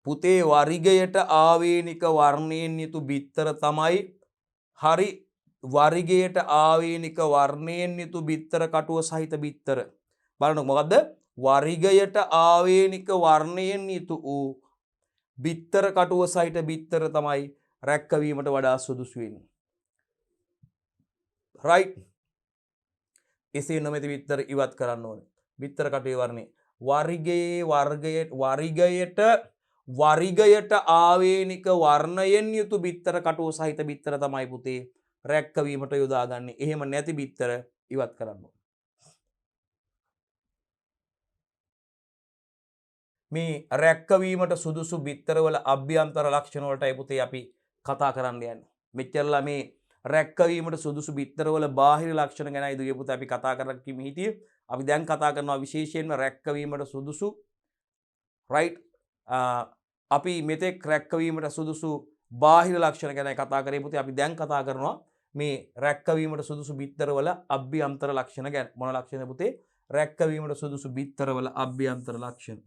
පුතේ වරිගයට ආවේනික වර්ණයෙන් යුතු බිත්තර තමයි හරි වරිගයට ආවේනික වර්ණයෙන් යුතු බිත්තර කටුව සහිත බිත්තර. බලන්න මොකද්ද? වරිගයට ආවේනික වර්ණයෙන් යුතු වූ බිත්තර කටුව සහිත බිත්තර තමයි රැක්කවීමට වඩා සුදුසු වෙන්නේ. right. එසේ නොමැති බිත්තර ඉවත් කරන්න ඕනේ. බිත්තර කටුවේ වර්ණය වරිගයට ආවේනික වර්ණයෙන් යුතු බිත්තර කටුව සහිත බිත්තර තමයි පුතේ රැක්කවීමට යොදාගන්නේ. එහෙම නැති බිත්තර ඉවත් කරන්න ඕනේ. මේ රැක්කවීමට සුදුසු බිත්තරවල අභ්‍යන්තර ලක්ෂණ වලටයි පුතේ අපි කතා කරන්න යන්නේ. මෙච්චරලා මේ රැක්කවීමට සුදුසු බිත්තරවල බාහිර ලක්ෂණ ගැනයි දුවේ පුතේ අපි කතා කරගෙන හිටියේ. අපි දැන් කතා කරනවා විශේෂයෙන්ම රැක්කවීමට සුදුසු right අපි මෙතෙක් රැක්කවීමට සුදුසු බාහිර ලක්ෂණ ගැනයි කතා කරේ පුතේ. අපි දැන් කතා කරනවා මේ රැක්කවීමට සුදුසු බිත්තරවල අභ්‍යන්තර ලක්ෂණ ගැන. මොන ලක්ෂණ පුතේ? රැක්කවීමට සුදුසු බිත්තරවල අභ්‍යන්තර ලක්ෂණ.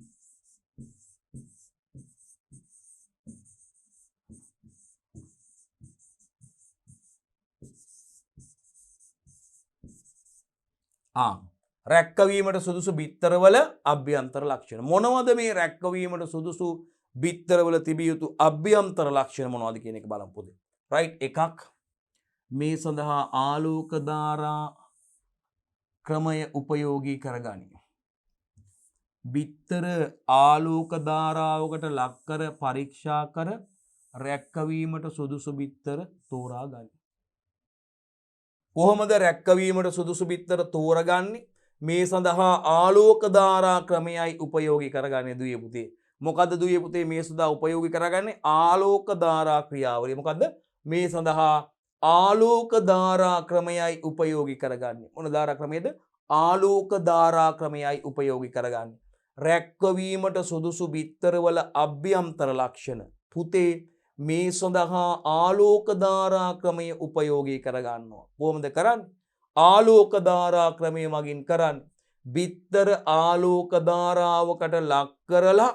රැක්කවීමට සුදුසු බිත්තරවල අභ්‍යන්තර ලක්ෂණ. මොනවද මේ රැක්කවීමට සුදුසු බිත්තරවල තිබිය යුතු අභ්‍යන්තර ලක්ෂණ මොනවද කියන එක බලමු පුතේ. right. එකක් මේ සඳහා ආලෝක ධාරා ක්‍රමය උපයෝගී කරගනි. බිත්තර ආලෝක ධාරාවකට ලක් කර පරීක්ෂා කර රැක්කවීමට සුදුසු බිත්තර තෝරා ගනි. කොහොමද රැක්කවීමට සුදුසු බිත්තර තෝරගන්නේ? මේ සඳහා ආලෝක ධාරා ක්‍රමයයි උපයෝගී කරගන්නේ දුවේ පුතේ. මොකද්ද දුවේ පුතේ මේ සඳහා උපයෝගී කරගන්නේ? ආලෝක ධාරා ක්‍රියාවලිය. මොකද්ද? මේ සඳහා ආලෝක ධාරා ක්‍රමයයි උපයෝගී කරගන්නේ. මොන ධාරා ක්‍රමයේද? ආලෝක ධාරා ක්‍රමයයි උපයෝගී කරගන්නේ. රැක්කවීමට සුදුසු බිත්තරවල අභ්‍යන්තර ලක්ෂණ පුතේ මේ සඳහා ආලෝක ධාරා ක්‍රමය උපයෝගී කරගන්නවා. කොහොමද කරන්නේ? ආලෝක ධාරා ක්‍රමය මගින් කරන්නේ බිත්තර ආලෝක ධාරාවකට ලක් කරලා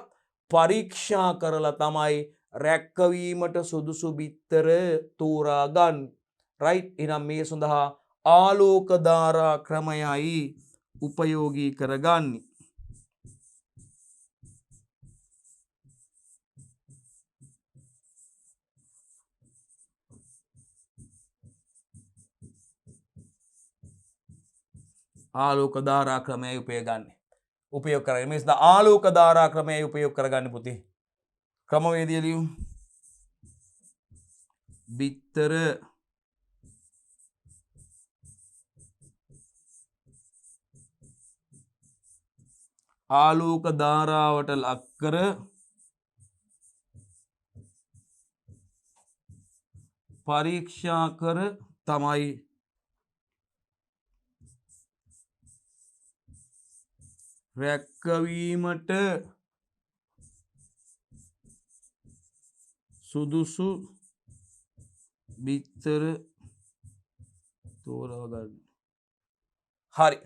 පරීක්ෂා කරලා තමයි රැක්කවීමට සුදුසු බිත්තර තෝරා ගන්න. right. එහෙනම් මේ සඳහා ආලෝක ධාරා ක්‍රමයයි උපයෝගී කරගන්නේ. ආලෝක ධාරා ක්‍රමයයි උපයෝග කරගන්නේ. මේ සඳහා ආලෝක ධාරා ක්‍රමයයි උපයෝග කරගන්නේ පුතේ. ක්‍රමවේදය ලියමු. බිත්තර ආලෝක ධාරාවට ලක් කර පරීක්ෂා කර තමයි රැක්කවීමට සුදුසු බිත්තර තෝරා ගන්න. හරි.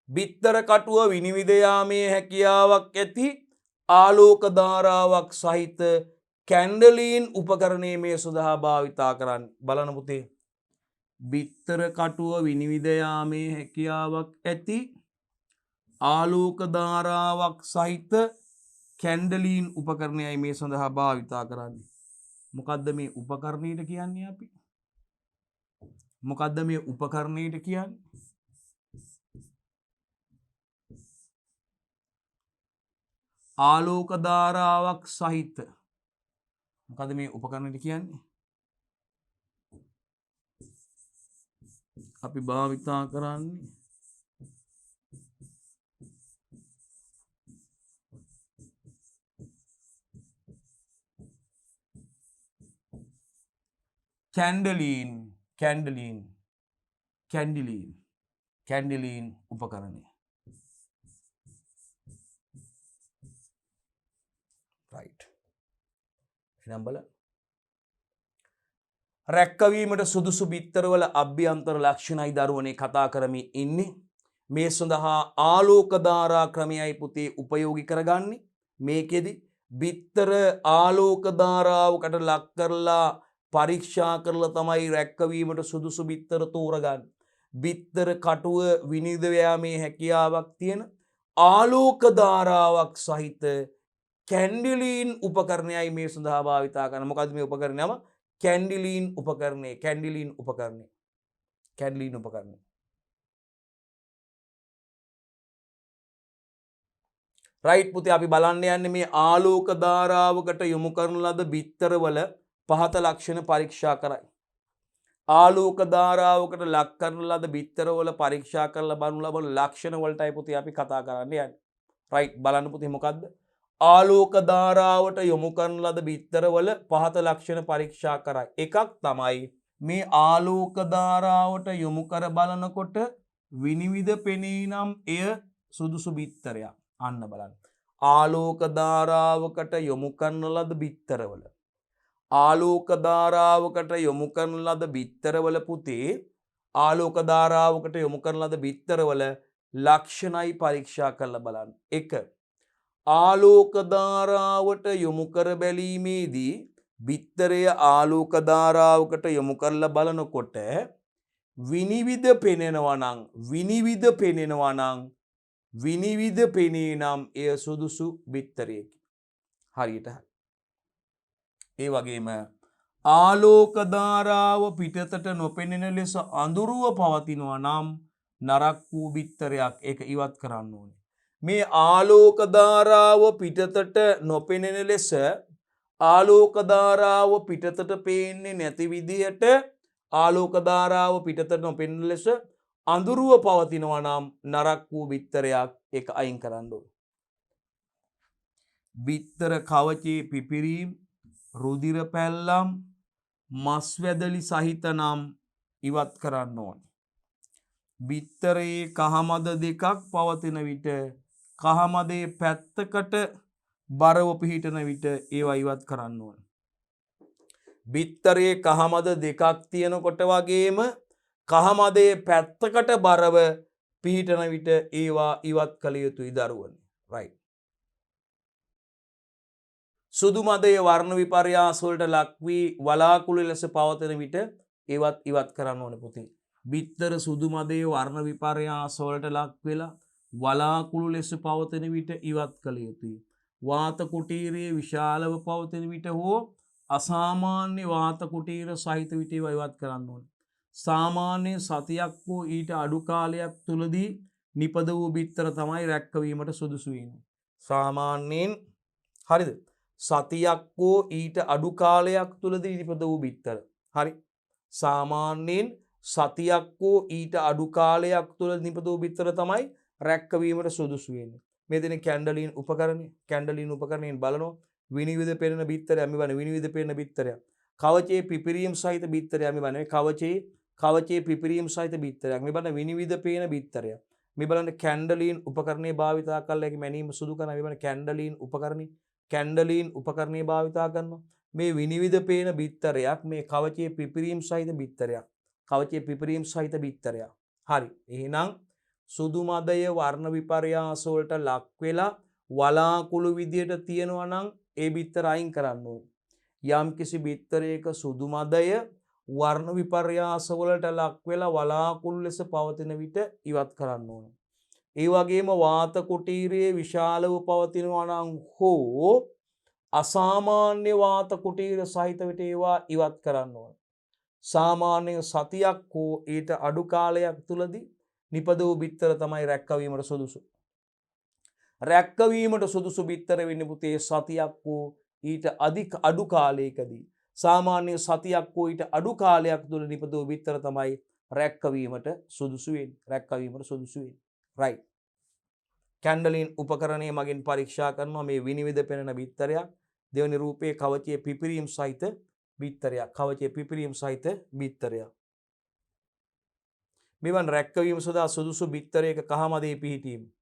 බිත්තර කටුව විනිවිද යාමේ හැකියාවක් ඇති ආලෝක ධාරාවක් සහිත කැන්ඩලීන් උපකරණය මේ සඳහා භාවිතා කරන්න. බලන්න පුතේ. බිත්තර කටුව විනිවිද යාමේ හැකියාවක් ඇති ආලෝක ධාරාවක් සහිත කැන්ඩලීන් උපකරණයයි මේ සඳහා භාවිතා කරන්නේ. මොකද්ද මේ උපකරණයට කියන්නේ අපි? මොකද්ද මේ උපකරණයට කියන්නේ? ආලෝක ධාරාවක් සහිත. මොකද්ද මේ උපකරණයට කියන්නේ? අපි භාවිතා කරන්නේ කැන්ඩලීන් උපකරණය. right. එහෙනම් බලන්න. රැක්කවීමට සුදුසු බිත්තරවල අභ්‍යන්තර ලක්ෂණයි දරුවනේ කතා කරමින් ඉන්නේ. මේ සඳහා ආලෝක ධාරා ක්‍රමයයි පුතේ උපයෝගී කරගන්නේ. මේකෙදි බිත්තර ආලෝක ධාරාවකට ලක් කරලා පරීක්ෂා කරලා තමයි රැක්කවීමට සුදුසු බිත්තර තෝරගන්න. බිත්තර කටුව විනිවිද යාමේ හැකියාවක් තියෙන ආලෝක ධාරාවක් සහිත කැන්ඩිලීන් උපකරණයයි මේ සඳහා භාවිතා කරන. මොකද්ද මේ උපකරණයම? කැන්ඩිලීන් උපකරණය. කැන්ඩිලීන් උපකරණය. කැන්ඩිලීන් උපකරණය. රයිට් පුතේ, අපි බලන්න යන්නේ මේ ආලෝක ධාරාවකට යොමු කරන ලද බිත්තරවල පහත ලක්ෂණ පරීක්ෂා කරයි. ආලෝක ධාරාවකට ලක් කරන ලද බිත්තරවල පරීක්ෂා කරලා බලනු ලබන ලක්ෂණ වලටයි පුතේ අපි කතා කරන්න යන්නේ. රයිට්, බලන්න පුතේ මොකද්ද? ආලෝක ධාරාවට යොමු කරන ලද බිත්තරවල පහත ලක්ෂණ පරීක්ෂා කරයි. එකක් තමයි මේ ආලෝක ධාරාවට යොමු කර බලනකොට විනිවිද පෙනී නම් එය සුදුසු බිත්තරයක්. අන්න බලන්න. ආලෝක ධාරාවකට යොමු කරන ලද බිත්තරවල ආලෝක ධාරාවකට යොමු කරන ලද බිත්තරවල පුතේ ආලෝක ධාරාවකට යොමු කරන ලද බිත්තරවල ලක්ෂණයි පරීක්ෂා කරලා බලන්න. 1. ආලෝක ධාරාවට යොමු කර බැලීමේදී බිත්තරය ආලෝක ධාරාවකට යොමු කරලා බලනකොට විනිවිද පෙනෙනවා නම් විනිවිද පෙනේ නම් එය සුදුසු බිත්තරයකි. හරියට හරි. ඒ වගේම ආලෝක ධාරාව පිටතට නොපෙනෙන ලෙස අඳුරුව පවතිනවා නම් නරක් වූ බිත්තරයක්. ඒක ඉවත් කරන්න ඕනේ. මේ ආලෝක ධාරාව පිටතට නොපෙනෙන ලෙස ආලෝක ධාරාව පිටතට පේන්නේ නැති විදිහට ආලෝක ධාරාව පිටතට නොපෙනෙන ලෙස අඳුරුව පවතිනවා නම් නරක් වූ බිත්තරයක්. ඒක අයින් කරන්න ඕනේ. බිත්තර කවචේ පිපිරීම්, රුධිර පැල්ලම්, මස් වැදලි සහිත නම් ඉවත් කරන්න ඕනේ. බිත්තරයේ කහමද දෙකක් පවතින විට කහමදේ පැත්තකට බරව පිහිටන විට ඒවා ඉවත් කරන්න ඕනේ. බිත්තරයේ කහමද දෙකක් තියෙනකොට වගේම කහමදේ පැත්තකට බරව පිහිටන විට ඒවා ඉවත් කළ යුතුයි දරුවනේ. රයිට්. සුදු මදයේ වර්ණ විපර්යාස වලට ලක් වී වලාකුළු ලෙස පවතින විට ඒවත් ඉවත් කරන්න ඕනේ පුතේ. බිත්තර සුදු මදයේ වර්ණ විපර්යාස වලට ලක් වෙලා වලාකුළු ලෙස පවතින විට ඉවත් කළ යුතුයි. වාත කුටීරයේ විශාලව පවතින විට හෝ අසාමාන්‍ය වාත කුටීර සහිත විට ඒවා ඉවත් කරන්න ඕනේ. සාමාන්‍ය සතියක් හෝ ඊට අඩු කාලයක් තුලදී නිපද වූ බිත්තර තමයි රැක්කවීමට සුදුසු වෙන්නේ. සාමාන්‍යයෙන් හරිද? සතියක් හෝ ඊට අඩු කාලයක් තුලදී නිපද වූ බිත්තර. හරි. සාමාන්‍යයෙන් සතියක් හෝ ඊට අඩු කාලයක් තුල නිපද වූ බිත්තර තමයි රැක්කවීමට සුදුසු වෙන්නේ. මේ දෙන කැන්ඩලින් උපකරණයෙන් බලනවා විනිවිද පෙනෙන බිත්තරය මෙවන විනිවිද පෙනෙන බිත්තරය. කවචේ පිපිරීම් සහිත බිත්තරයක් මෙවන කවචේ පිපිරීම් සහිත බිත්තරයක් මෙවන විනිවිද පේන බිත්තරයක්. මේ බලන්න කැන්ඩලින් උපකරණයේ භාවිතා කරලා ඒක මැනීම සුදු කරන මෙවන කැන්ඩලින් උපකරණයේ භාවිතා කරනවා. මේ විනිවිද පේන බිත්තරයක් මේ කවචේ පිපිරීම් සහිත බිත්තරයක්. හරි. එහෙනම් සුදු මදය වර්ණ විපර්යාස වලට ලක් වෙලා වලාකුළු විදියට තියෙනවා නම් ඒ බිත්තර අයින් කරන්න ඕනේ. යම්කිසි බිත්තරයක සුදු මදය වර්ණ විපර්යාස වලට ලක් වෙලා වලාකුළු ලෙස පවතින විට ඉවත් කරන්න ඕනේ. ඒ වගේම වාත කුටීරයේ විශාලව පවතිනවා නම් හෝ අසාමාන්‍ය වාත කුටීර සහිත විට ඒවා ඉවත් කරන්න ඕනේ. සාමාන්‍ය සතියක් හෝ ඊට අඩු කාලයක් තුලදී නිපද වූ බිත්තර තමයි රැක්කවීමට සුදුසු. රැක්කවීමට සුදුසු බිත්තර වෙන්නේ පුතේ සතියක් හෝ ඊට අඩු කාලයකදී. සාමාන්‍ය සතියක් හෝ ඊට අඩු කාලයක් තුල නිපද වූ බිත්තර තමයි රැක්කවීමට සුදුසු වෙන්නේ. රයිට්. කැන්ඩලින් උපකරණය මගින් පරීක්ෂා කරනවා මේ විනිවිද පෙනෙන බිත්තරයක්. දෙවනි රූපයේ කවචයේ පිපිරීම් සහිත බිත්තරයක්. මෙවන් රැක්කවීම සඳහා සුදුසු බිත්තරයක කහමදේ පිහිටීම.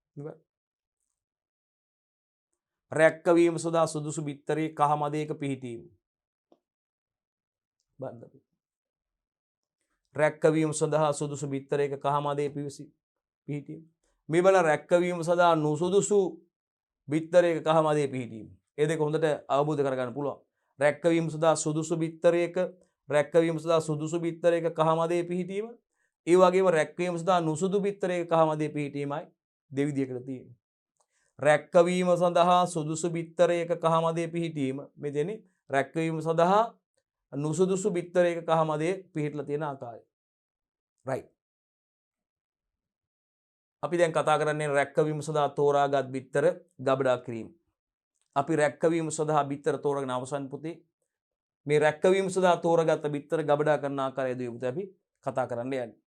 රැක්කවීම සඳහා සුදුසු බිත්තරයේ කහමදයක පිහිටීම. රැක්කවීම සඳහා සුදුසු බිත්තරයක කහමදේ පිහිටීම. මෙවන රැක්කවීම සඳහා නුසුදුසු බිත්තරයක කහමදේ පිහිටීම. ඒ දෙක හොඳට අවබෝධ කරගන්න පුළුවන්. රැක්කවීම සඳහා සුදුසු බිත්තරයක රැක්කවීම සඳහා සුදුසු බිත්තරයක කහමදේ පිහිටීම, ඒ වගේම රැක්වීම සඳහා නුසුදු බිත්තරයක කහමදේ පිහිටීමයි දෙවිදියකට තියෙන්නේ. රැක්කවීම සඳහා සුදුසු බිත්තරයක කහමදේ පිහිටීම මෙතෙනි රැක්කවීම සඳහා නුසුදුසු බිත්තරයක කහමදේ පිහිටලා තියෙන ආකාරය. රයිට්. අපි දැන් කතා කරන්නේ රැක්කවීම සඳහා තෝරාගත් බිත්තර ගබඩා කිරීම. අපි රැක්කවීම සඳහා බිත්තර තෝරගෙන අවසන් පුතේ මේ රැක්කවීම සඳහා තෝරාගත් බිත්තර ගබඩා කරන ආකාරය දුවපුතේ අපි කතා කරන්න යන්නේ.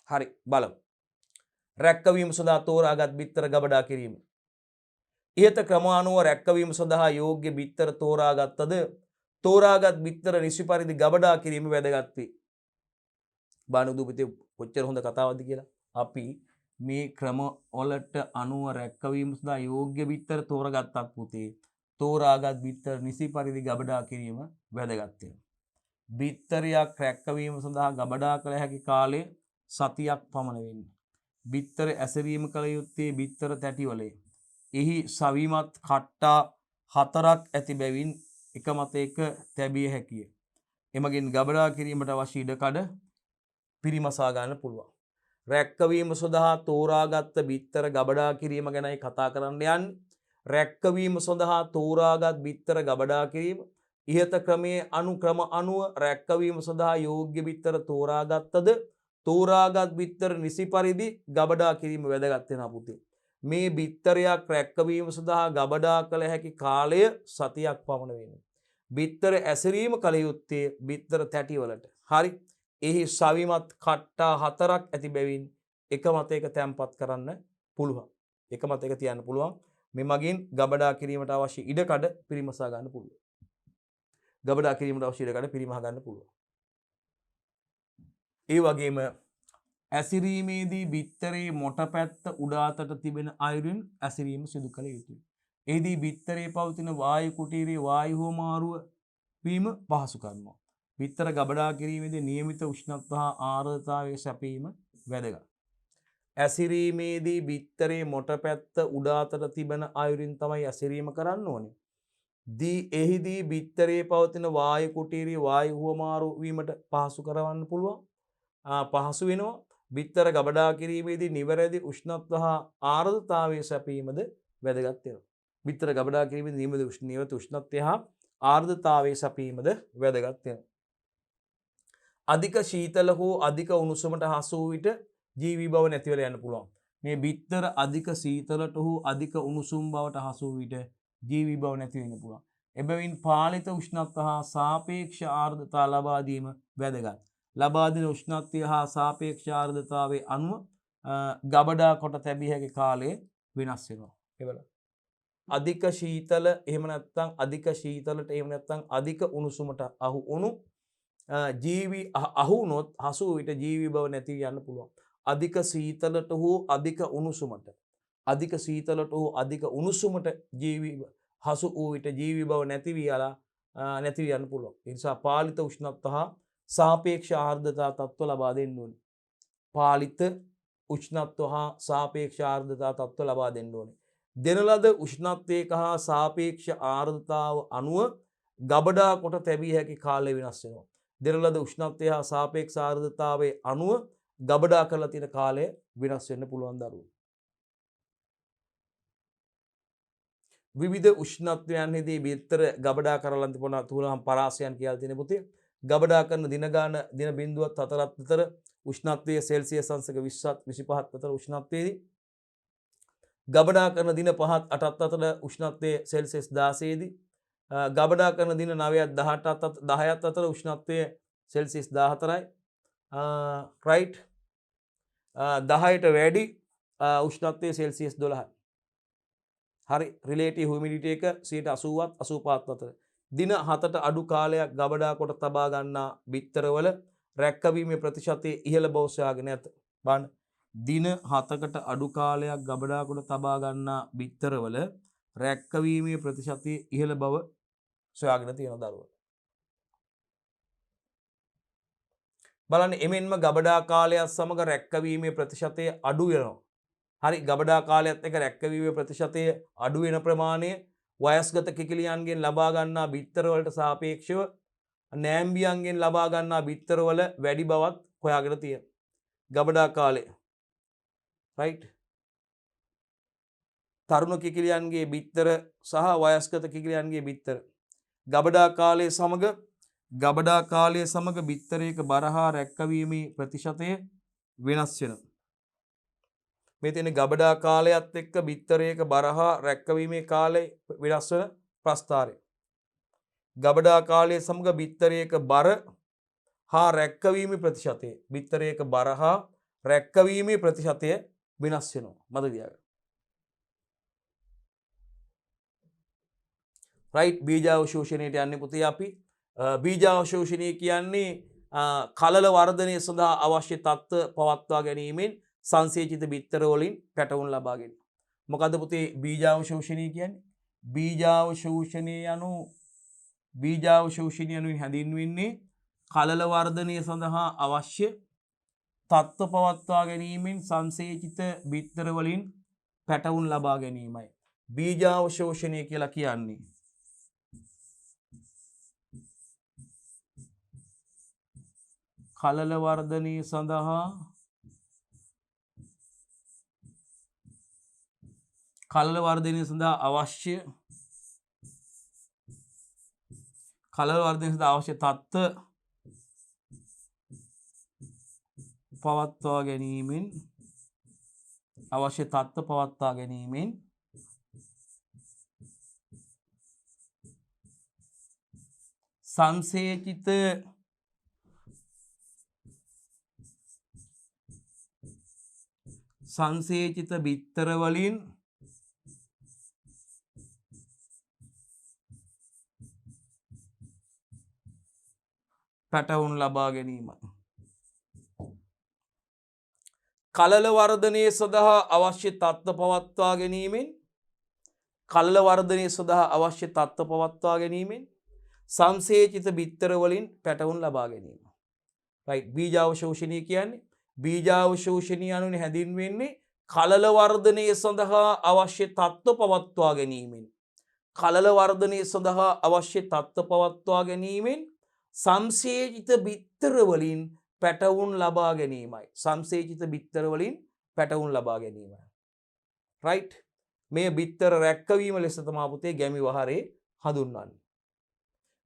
හරි බලමු. රැක්කවීම සඳහා තෝරාගත් බිත්තර ගබඩා කිරීම. ඉහත ක්‍රමානුව රැක්කවීම සඳහා යෝග්‍ය බිත්තර තෝරාගත්තද තෝරාගත් බිත්තර නිසි පරිදි ගබඩා කිරීම වැදගත් වේ. බානුදු පුතේ කොච්චර හොඳ කතාවක්ද කියලා. අපි මේ ක්‍රම වලට අනුව රැක්කවීම සඳහා යෝග්‍ය බිත්තර තෝරාගත්තත් පුතේ තෝරාගත් බිත්තර නිසි පරිදි ගබඩා කිරීම වැදගත් වෙනවා. බිත්තරයක් රැක්කවීම සඳහා ගබඩා කළ හැකි කාලය සතියක් පමණ වෙන්නේ. බිත්තර ඇසරීම කළ යුත්තේ බිත්තර තැටිවලය. එහි සවිමත් කට්ටා 4ක් ඇති බැවින් එක මතයක තැබිය හැකිය. එමගින් ගබඩා කිරීමට අවශ්‍ය ඉඩකඩ පිරිමසා ගන්න පුළුවන්. රැක්කවීම සඳහා තෝරාගත් බිත්තර ගබඩා කිරීම ගැනයි කතා කරන්න යන්නේ. රැක්කවීම සඳහා තෝරාගත් බිත්තර ගබඩා කිරීම ඉහත ක්‍රමයේ අනුක්‍රම අනුව රැක්කවීම සඳහා යෝග්‍ය බිත්තර තෝරාගත්තද තෝරාගත් බිත්තර නිසි පරිදි ගබඩා කිරීම වැදගත් වෙනවා පුතේ. මේ බිත්තරයක් රැක්කවීම සඳහා ගබඩා කළ හැකි කාලය සතියක් පමණ වෙනවා. බිත්තර ඇසරීම කළ යුත්තේ බිත්තර තැටිවලට. හරි. එහි සවිමත් කට්ටා 4ක් ඇති බැවින් එක මතයක තැන්පත් කරන්න පුළුවන්. එක මතයක තියන්න පුළුවන්. මේ මගින් ගබඩා කිරීමට අවශ්‍ය ඉඩකඩ පිරිමසා ගන්න පුළුවන්. ගබඩා කිරීමට අවශ්‍ය ඉඩකඩ පිරිමහ ගන්න පුළුවන්. ඒ වගේම ඇසිරීමේදී බිත්තරේ මොට පැත්ත උඩ අතට තිබෙන අයුරින් ඇසිරීම සිදු කළ යුතුයි. එහිදී බිත්තරේ පවතින වායු කුටීරයේ වායු හුවමාරුව වීම පහසු කරනවා. බිත්තර ගබඩා කිරීමේදී නියමිත උෂ්ණත්ව හා ආර්ද්‍රතාවයේ සැපීම වැදගත්. ඇසිරීමේදී බිත්තරේ මොට පැත්ත උඩ අතට තිබෙන අයුරින් තමයි ඇසිරීම කරන්න ඕනේ. එහිදී බිත්තරේ පවතින වායු කුටීරයේ වායු හුවමාරු වීමට පහසු කරවන්න පුළුවන්. පහසු වෙනවා. බිත්තර ගබඩා කිරීමේදී නිවැරදි උෂ්ණත්ව හා ආර්ද්‍රතාවයේ සැපීමද වැදගත් වෙනවා. බිත්තර ගබඩා කිරීමේදී නියමිත උෂ්ණත්වය හා ආර්ද්‍රතාවයේ සැපීමද වැදගත් වෙනවා. අධික ශීතල හෝ අධික උණුසුමට හසු වූ විට ජීවී බව නැති වෙලා යන්න පුළුවන්. මේ බිත්තර අධික සීතලට හෝ අධික උණුසුම් බවට හසු වූ විට ජීවී බව නැති වෙන්න පුළුවන්. එබැවින් පාලිත උෂ්ණත්ව හා සාපේක්ෂ ආර්ද්‍රතාව ලබා දීම වැදගත්. ලබා දෙන උෂ්ණත්වය හා සාපේක්ෂ ආර්ද්‍රතාවයේ අනුව ගබඩා කොට තැබිය හැකි කාලය වෙනස් වෙනවා. එවල අධික ශීතල එහෙම නැත්නම් අධික ශීතලට එහෙම නැත්නම් අධික උණුසුමට අහු වුණු ජීවි අහු වුණොත් හසු විට ජීවි බව නැති යන්න පුළුවන්. අධික සීතලට හෝ අධික උණුසුමට අධික සීතලට හෝ අධික උණුසුමට ජීවි හසු වූ විට ජීවි බව නැති යන්න පුළුවන්. ඒ නිසා පාලිත උෂ්ණත්ව හා සාපේක්ෂ ආර්ද්‍රතා තත්ත්ව ලබා දෙන්න ඕනේ. පාලිත උෂ්ණත්ව හා සාපේක්ෂ ආර්ද්‍රතා තත්ත්ව ලබා දෙන්න ඕනේ. දෙන ලද උෂ්ණත්වයක හා සාපේක්ෂ ආර්ද්‍රතාව අනුව ගබඩා කොට තැබිය හැකි කාලය වෙනස් වෙනවා. දෙන ලද උෂ්ණත්වය හා සාපේක්ෂ ආර්ද්‍රතාවයේ අනුව ගබඩා කරලා තියෙන කාලය වෙනස් වෙන්න පුළුවන් දරුවෝ. විවිධ උෂ්ණත්වයන්හිදී බිත්තර ගබඩා කරලා තිබුණාම පරාසයන් කියලා තියෙන පුතේ. ගබඩා කරන දින ගාන දින බිඳුවත් 4ත් අතර උෂ්ණත්වය සෙල්සියස් අංශක 20ත් 25ත් අතර උෂ්ණත්වයේදී ගබඩා කරන දින 5ත් 8ත් අතර උෂ්ණත්වය සෙල්සියස් 16දී ගබඩා කරන දින 9ත් 10ත් අතර උෂ්ණත්වය සෙල්සියස් 14යි. රයිට් 10ට වැඩි උෂ්ණත්වය සෙල්සියස් 12යි. හරි රිලේටිව් හියුමිඩිටි එක 80ත් 85ත් අතර. දින 7ට අඩු කාලයක් ගබඩා කොට තබා ගන්නා බිත්තරවල රැක්කවීමේ ප්‍රතිශතයේ ඉහළ බව සොයාගෙන ඇත. බලන්න දින 7කට අඩු කාලයක් ගබඩා කොට තබා ගන්නා බිත්තරවල රැක්කවීමේ ප්‍රතිශතයේ ඉහළ බව සොයාගෙන තියෙන දරුවෝ. බලන්න එමෙන්ම ගබඩා කාලයත් සමග රැක්කවීමේ ප්‍රතිශතය අඩු වෙනවා. හරි ගබඩා කාලයත් එක්ක රැක්කවීමේ ප්‍රතිශතය අඩු වෙන ප්‍රමාණය වයස්ගත කිකිලියන්ගෙන් ලබා ගන්නා බිත්තර වලට සාපේක්ෂව නෑම්බියන්ගෙන් ලබා ගන්නා බිත්තර වල වැඩි බවත් හොයාගෙන තියෙනවා. ගබඩා කාලේ රයිට් තරුණ කිකිලියන්ගේ බිත්තර සහ වයස්ගත කිකිලියන්ගේ බිත්තර ගබඩා කාලයේ සමග බිත්තරයක බර හා රැක්කවීමේ ප්‍රතිශතය වෙනස් වෙනවා. මේ තියෙන ගබඩා කාලයත් එක්ක බිත්තරයක බර හා රැක්කවීමේ කාලය වෙනස් වෙන ප්‍රස්ථාරය. ගබඩා කාලයේ සමග බිත්තරයක බර හා රැක්කවීමේ ප්‍රතිශතය බිත්තරයක බර හා රැක්කවීමේ ප්‍රතිශතය වෙනස් වෙනවා. මතක තියාගන්න. රයිට් බීජාවශෝෂණයට යන්නේ පුතේ අපි. බීජාවශෝෂණය කියන්නේ කලල වර්ධනය සඳහා අවශ්‍ය තත්ත්ව පවත්වා ගැනීමෙන් සංසේචිත බිත්තර වලින් පැටවුම් ලබා ගැනීම. මොකද්ද පුතේ බීජාවශෝෂණය කියන්නේ? බීජාවශෝෂණය යනුවෙන් හැඳින්වෙන්නේ කලල වර්ධනය සඳහා අවශ්‍ය තත්ත්ව පවත්වා ගැනීමෙන් සංසේචිත බිත්තර වලින් පැටවුම් ලබා ගැනීමයි බීජාවශෝෂණය කියලා කියන්නේ. කලල වර්ධනය සඳහා අවශ්‍ය තත්ත්ව පවත්වා ගැනීමෙන් සංසේචිත බිත්තර වලින් පැටවුම් ලබා ගැනීමයි. කලල වර්ධනය සඳහා අවශ්‍ය තත්ත්ව පවත්වා ගැනීමෙන් සංසේචිත බිත්තර වලින් පැටවුම් ලබා ගැනීම. රයිට් බීජාවශෝෂණය කියන්නේ බීජාවශෝෂණය යනුවෙන් හැඳින්වෙන්නේ කලල වර්ධනය සඳහා අවශ්‍ය තත්ත්ව පවත්වා ගැනීමෙන් සංසේචිත බිත්තර වලින් පැටවුම් ලබා ගැනීමයි. රයිට් මේ බිත්තර රැක්කවීම ලෙස තමයි පුතේ ගැමි වහරේ හඳුන්වන්නේ.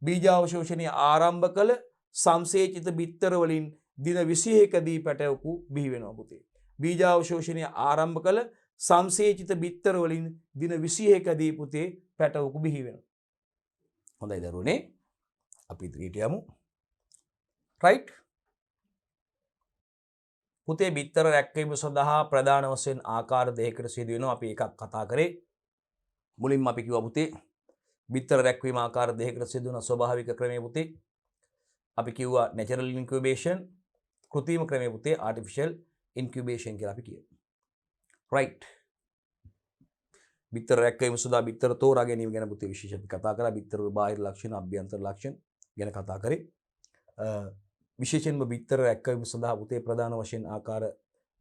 බීජාවශෝෂණය ආරම්භ කළ සංසේචිත බිත්තර වලින් දින 21දී පැටවකු බිහි වෙනවා පුතේ. බීජාවශෝෂණය ආරම්භ කළ සංසේචිත බිත්තර වලින් දින 21දී පුතේ පැටවකු බිහි වෙනවා. හොඳයි දරුවනේ. අපි ඉදිරියට යමු. රයිට් පුතේ බිත්තර රැක්වීම සඳහා ප්‍රධාන වශයෙන් ආකාර දෙකකට සිදු වෙනවා. අපි එකක් කතා කරේ. මුලින්ම අපි කිව්වා පුතේ බිත්තර රැක්වීම ආකාර දෙකකට සිදු වෙන ස්වභාවික ක්‍රමය පුතේ අපි කිව්වා natural incubation, කෘත්‍රිම ක්‍රමය පුතේ artificial incubation කියලා අපි කියනවා. right බිත්තර රැක්වීම සඳහා බිත්තර තෝරා ගැනීම ගැන පුතේ විශේෂයෙන් කතා කරා. බිත්තර බාහිර ලක්ෂණ, අභ්‍යන්තර ලක්ෂණ ගැන කතා කරේ. විශේෂයෙන්ම බිත්තර රැක්වීම සඳහා පුතේ ප්‍රධාන වශයෙන් ආකාර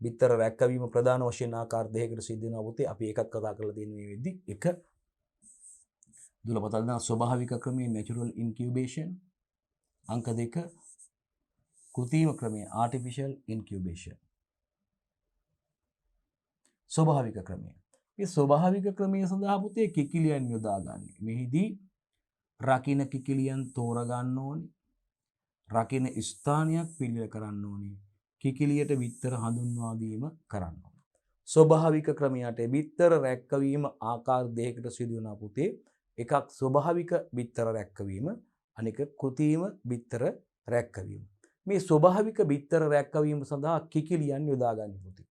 බිත්තර රැක්වීම ප්‍රධාන වශයෙන් ආකාර දෙකකට සිදු වෙනවා පුතේ. අපි එකක් කතා කරලා තියෙන මේ වෙද්දි එක දුලපතල් දාන ස්වභාවික ක්‍රමයේ natural incubation, අංක 2 කෘත්‍රිම ක්‍රමයේ artificial incubation. ස්වභාවික ක්‍රමය. මේ ස්වභාවික ක්‍රමය සඳහා පුතේ කිකිලියන් යොදා ගන්න. මෙහිදී රකින්න කිකිලියන් තෝරා ගන්න ඕනේ. රකින්න ස්ථානයක් පිළිවෙල කරන්න ඕනේ. කිකිලියට බිත්තර හඳුන්වා දීම කරන්න ඕනේ. ස්වභාවික ක්‍රමයට බිත්තර රැක්කවීම ආකාර දෙකකට සිදු වෙනා පුතේ. එකක් ස්වභාවික බිත්තර රැක්කවීම, අනික කෘත්‍රිම බිත්තර රැක්කවීම. මේ ස්වභාවික බිත්තර රැක්කවීම සඳහා කිකිලියන් යොදා ගන්න පුතේ.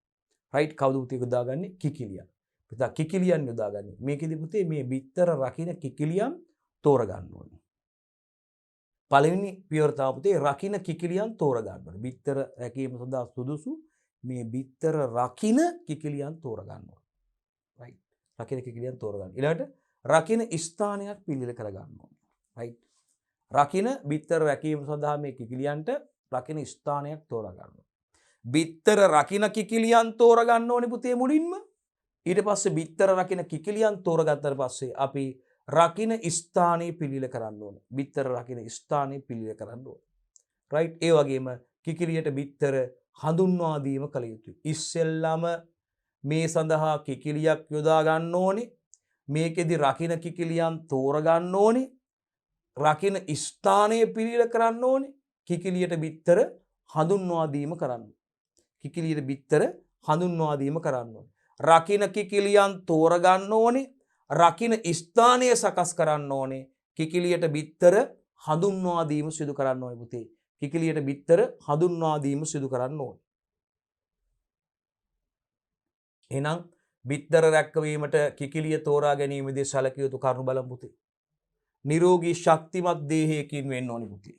රයිට් කවුද පුතේ යොදාගන්නේ? කිකිලියන්. පුතා කිකිලියන් යොදාගන්නේ. මේකෙදි පුතේ මේ බිත්තර රකින්න කිකිලියන් තෝරා ගන්න ඕනේ. පළවෙනි පියවර තමයි පුතේ රකින්න කිකිලියන් තෝරා ගන්න ඕනේ. බිත්තර රැකීම සඳහා සුදුසු මේ බිත්තර රකින්න කිකිලියන් තෝරා ගන්න ඕනේ. රයිට්. රකින්න කිකිලියන් තෝරා ගන්න. ඊළඟට රකින්න ස්ථානයක් පිළිවෙල කර ගන්න ඕනේ. රයිට්. රකින්න බිත්තර රැකීම සඳහා මේ කිකිලියන්ට රකින්න ස්ථානයක් තෝරා ගන්න ඕනේ. බිත්තර රකින්න කිකිලියන් තෝරා ගන්න ඕනේ පුතේ මුලින්ම. ඊට පස්සේ බිත්තර රකින්න කිකිලියන් තෝරගත්තට පස්සේ අපි රකින්න ස්ථානයේ පිළිල කරන්න ඕනේ. බිත්තර රකින්න ස්ථානයේ පිළිල කරන්න ඕනේ. රයිට්. ඒ වගේම කිකිලියට බිත්තර හඳුන්වා දීම කළ යුතුයි. ඉස්සෙල්ලාම මේ සඳහා කිකිලියක් යොදා ගන්න ඕනේ. මේකෙදි රකින්න කිකිලියන් තෝරගන්න ඕනේ. රකින්න ස්ථානයේ පිළිල කරන්න ඕනේ. කිකිලියට බිත්තර හඳුන්වා දීම කරන්න. කිකිලියට බිත්තර හඳුන්වා දීම කරන්න ඕනේ. රකින්න කිකිලියන් තෝරගන්න ඕනේ. රකින්න ස්ථානය සකස් කරන්න ඕනේ. කිකිලියට බිත්තර හඳුන්වා දීම සිදු කරන්න ඕනේ පුතේ. කිකිලියට බිත්තර හඳුන්වා දීම සිදු කරන්න ඕනේ. එහෙනම් බිත්තර රැක්කවීමට කිකිලිය තෝරා ගැනීමේදී සැලකිය යුතු කරුණු බලමු පුතේ. නිරෝගී ශක්තිමත් දේහයකින් වෙන්න ඕනේ පුතේ.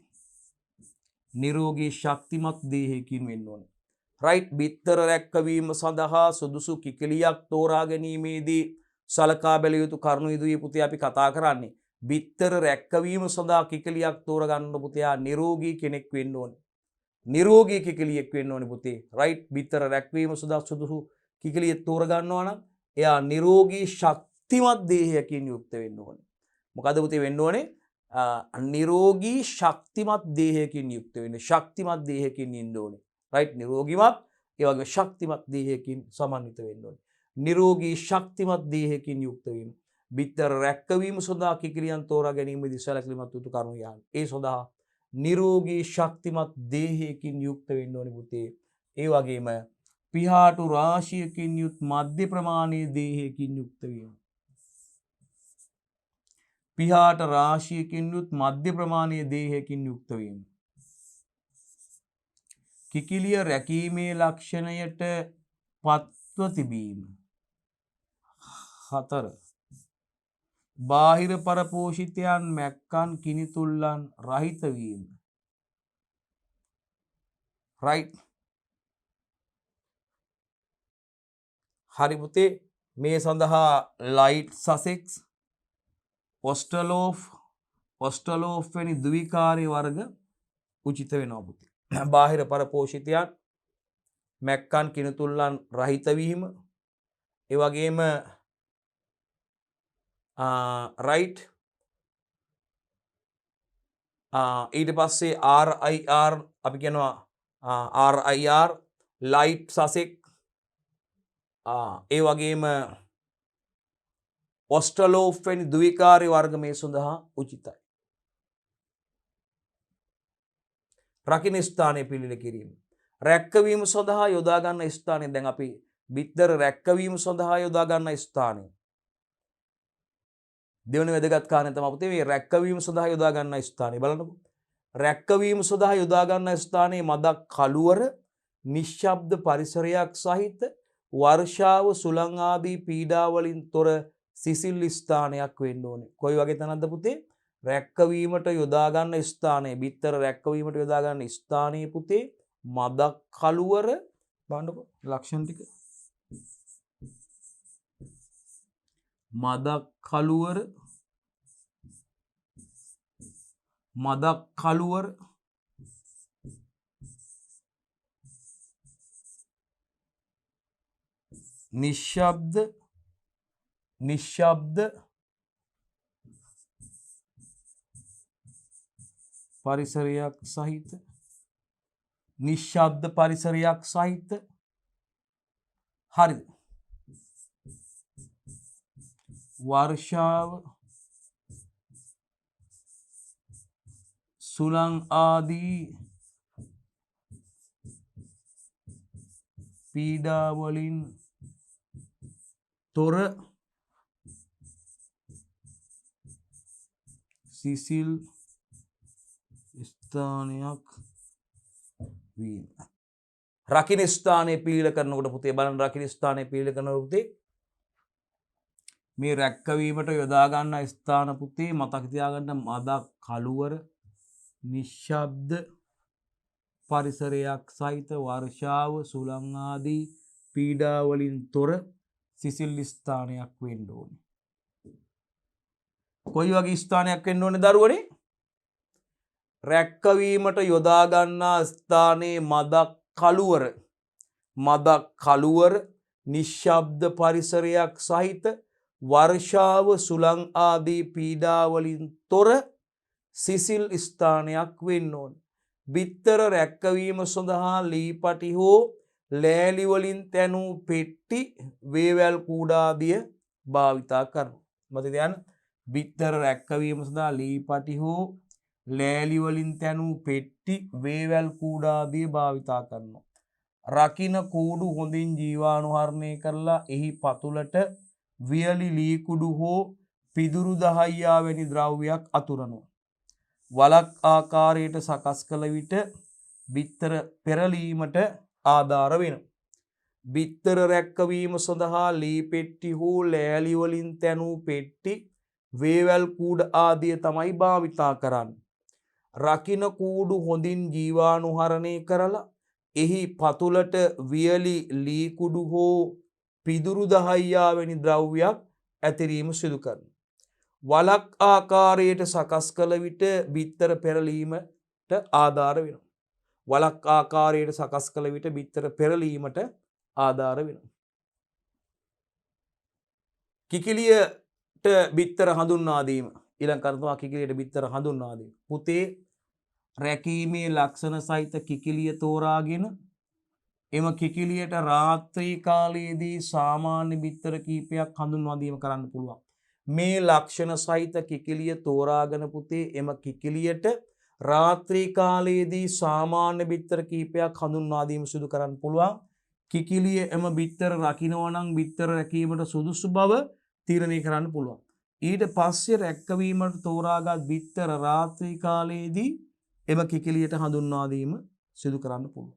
නිරෝගී ශක්තිමත් දේහයකින් වෙන්න ඕනේ. රයිට්. බිත්තර රැක්කවීම සඳහා සුදුසු කිකිලියක් තෝරා ගැනීමේදී සලකා බැලිය යුතු කරුණු ඉදිරියේ පුතේ අපි කතා කරන්නේ. බිත්තර රැක්කවීම සඳහා කිකිලියක් තෝරගන්න පුතේ නිරෝගී කෙනෙක් වෙන්න ඕනේ. නිරෝගී කිකිලියෙක් වෙන්න ඕනේ පුතේ. රයිට්. බිත්තර රැක්වීම සඳහා සුදුසු කිකිලියක් තෝරගන්නවා නම් එයා නිරෝගී ශක්තිමත් දේහයකින් යුක්ත වෙන්න ඕනේ. මොකද පුතේ වෙන්න ඕනේ? නිරෝගී ශක්තිමත් දේහයකින් යුක්ත වෙන්න. ශක්තිමත් දේහයකින් ඉන්න ඕනේ. රයිට්. නිරෝගීමත් ඒ වගේම ශක්තිමත් දේහයකින් සමන්විත වෙන්න ඕනේ. නිරෝගී ශක්තිමත් දේහයකින් යුක්ත වීම. බිත්තර රැක්කවීම සඳහා කිකිලියන් තෝරා ගැනීමේදී සැලකිලිමත් යුතු කරුණු යන්න. ඒ සඳහා නිරෝගී ශක්තිමත් දේහයකින් යුක්ත වෙන්න ඕනේ පුතේ. ඒ වගේම පිහාටු රාශියකින් යුත් මධ්‍ය ප්‍රමාණයේ දේහයකින් යුක්ත වීම. පිහාට රාශියකින් යුත් මධ්‍ය ප්‍රමාණයේ දේහයකින් යුක්ත වීම. කිකිලිය රැකීමේ ලක්ෂණයට පත්ව තිබීම. 4. බාහිර පරපෝෂිතයන් මැක්කන් කිනිතුල්ලන් රහිත වීම. රයිට්. හරි පුතේ. මේ සඳහා ලයිට් සසෙක්ස් ඔස්ටලෝෆ් වැනි ද්විකාරී වර්ග උචිත වෙනවා පුතේ. බාහිර පරපෝෂිතයන් මැක්කන් කිනිතුල්ලන් රහිත වීම. ඒ වගේම රයිට්. ඊට පස්සේ RIR අපි කියනවා RIR ලයිට් සසෙක්. ඒ වගේම ඔස්ටලෝෆ් වැනි ද්විකාරී වර්ග මේ සඳහා උචිතයි. රකින්න ස්ථානයේ පිළිල කිරීම. රැක්කවීම සඳහා යොදා ගන්න ස්ථානය. දැන් අපි බිත්තර රැක්කවීම සඳහා යොදා ගන්න ස්ථානය. දෙවන වැදගත් කාරණය තමයි පුතේ මේ රැක්කවීම සඳහා යොදා ගන්න ස්ථානය බලන්නකො. රැක්කවීම සඳහා යොදා ගන්න ස්ථානයේ මදක් කළුවර නිශ්ශබ්ද පරිසරයක් සහිත වර්ෂාව සුළං ආදී පීඩා වලින් තොර සිසිල් ස්ථානයක් වෙන්න ඕනේ. කොයි වගේ තැනක්ද පුතේ? රැක්කවීමට යොදා ගන්න ස්ථානය. බිත්තර රැක්කවීමට යොදා ගන්න ස්ථානයේ පුතේ මදක් කළුවර බලන්නකො ලක්ෂණ ටික. මදක් කළුවර නිශ්ශබ්ද පරිසරයක් සහිත හරිද? වර්ෂාව සුළං ආදී පීඩා වලින් තොර සිසිල් ස්ථානයක් වීම. රකින්න ස්ථානයේ පිළිල කරනකොට පුතේ බලන්න රකින්න ස්ථානයේ පිළිල කරනකොට පුතේ මේ රැක්කවීමට යොදා ගන්න ස්ථාන පුතේ මතක තියාගන්න මදක් කළුවර නිශ්ශබ්ද පරිසරයක් සහිත වර්ෂාව සුළං ආදී පීඩා වලින් තොර සිසිල් ස්ථානයක් වෙන්න ඕනේ. කොයි වගේ ස්ථානයක් වෙන්න ඕනේ දරුවනේ? රැක්කවීමට යොදා ගන්නා ස්ථානයේ මදක් කළුවර නිශ්ශබ්ද පරිසරයක් සහිත වර්ෂාව සුළං ආදී පීඩාවලින් තොර සිසිල් ස්ථානයක් වෙන්න ඕන. බිත්තර රැක්කවීම සඳහා ලීපටි හෝ ලෑලි වලින් තැනූ පෙට්ටි වේවැල් කූඩාදිය භාවිතා කරනවා. මතකද යන්න බිත්තර රැක්කවීම සඳහා ලීපටි හෝ ලෑලි වලින් තැනූ පෙට්ටි වේවැල් කූඩාදිය භාවිතා කරනවා. රකින්න කූඩු හොඳින් ජීවාණුහරණය කරලා එහි පතුලට වියලි ලී කුඩු හෝ පිදුරු දහයියා වැනි ද්‍රව්‍යයක් අතුරනවා. වලක් ආකාරයට සකස් කළ විට බිත්තර පෙරලීමට ආධාර වෙනවා. බිත්තර රැක්කවීම සඳහා ලී පෙට්ටි හෝ ලෑලි වලින් තැනූ පෙට්ටි වේවැල් කූඩ ආදිය තමයි භාවිතා කරන්නේ. රකින්න කූඩු හොඳින් ජීවාණුහරණය කරලා එහි පතුලට වියලි ලී කුඩු හෝ පිදුරු දහයියා වැනි ද්‍රව්‍යයක් ඇතිරීම සිදු කරනවා. වලක් ආකාරයට සකස් කළ විට බිත්තර පෙරලීමට ආධාර වෙනවා. වලක් ආකාරයට සකස් කළ විට බිත්තර පෙරලීමට ආධාර වෙනවා. කිකිලියට බිත්තර හඳුන්වා දීම. ඊළඟ කරනවා කිකිලියට බිත්තර හඳුන්වා දීම. පුතේ රැකීමේ ලක්ෂණ සහිත කිකිලිය තෝරාගෙන එම කිකිලියට රාත්‍රී කාලයේදී සාමාන්‍ය බිත්තර කීපයක් හඳුන්වා දීම කරන්න පුළුවන්. මේ ලක්ෂණ සහිත කිකිලිය තෝරාගෙන පුතේ එම කිකිලියට රාත්‍රී කාලයේදී සාමාන්‍ය බිත්තර කීපයක් හඳුන්වා දීම සිදු කරන්න පුළුවන්. කිකිලිය එම බිත්තර රකින්නවා නම් බිත්තර රැකීමට සුදුසු බව තීරණය කරන්න පුළුවන්. ඊට පස්සේ රැක්කවීමට තෝරාගත් බිත්තර රාත්‍රී කාලයේදී එම කිකිලියට හඳුන්වා දීම සිදු කරන්න පුළුවන්.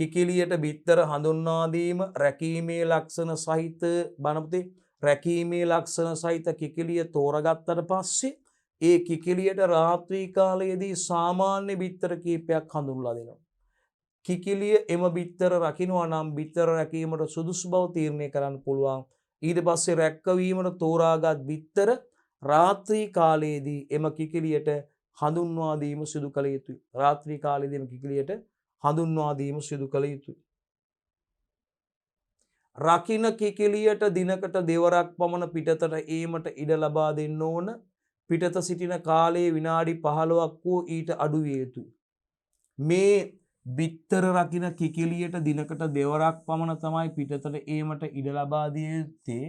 කිකිලියට බිත්තර හඳුන්වා දීම රැකීමේ ලක්ෂණ සහිත බණපතේ රැකීමේ ලක්ෂණ සහිත කිකිලිය තෝරගත්තට පස්සේ ඒ කිකිලියට රාත්‍රී කාලයේදී සාමාන්‍ය බිත්තර කීපයක් හඳුන්වලා දෙනවා. කිකිලිය එම බිත්තර රකින්නවා නම් බිත්තර රැකීමට සුදුසු බව තීරණය කරන්න පුළුවන්. ඊට පස්සේ රැක්කවීමට තෝරාගත් බිත්තර රාත්‍රී කාලයේදී එම කිකිලියට හඳුන්වා දීම සිදු කළ යුතුයි. රාත්‍රී කාලයේදී එම කිකිලියට හඳුන්වා දීම සිදු කළ යුතුයි. රකින්න කිකිලියට දිනකට දෙවරක් පමණ පිටතට ඒමට ඉඩ ලබා දෙන්න ඕන. පිටත සිටින කාලයේ විනාඩි 15ක් වූ ඊට අඩු විය යුතුයි. මේ බිත්තර රකින්න කිකිලියට දිනකට දෙවරක් පමණ තමයි පිටතට ඒමට ඉඩ ලබා දිය යුත්තේ.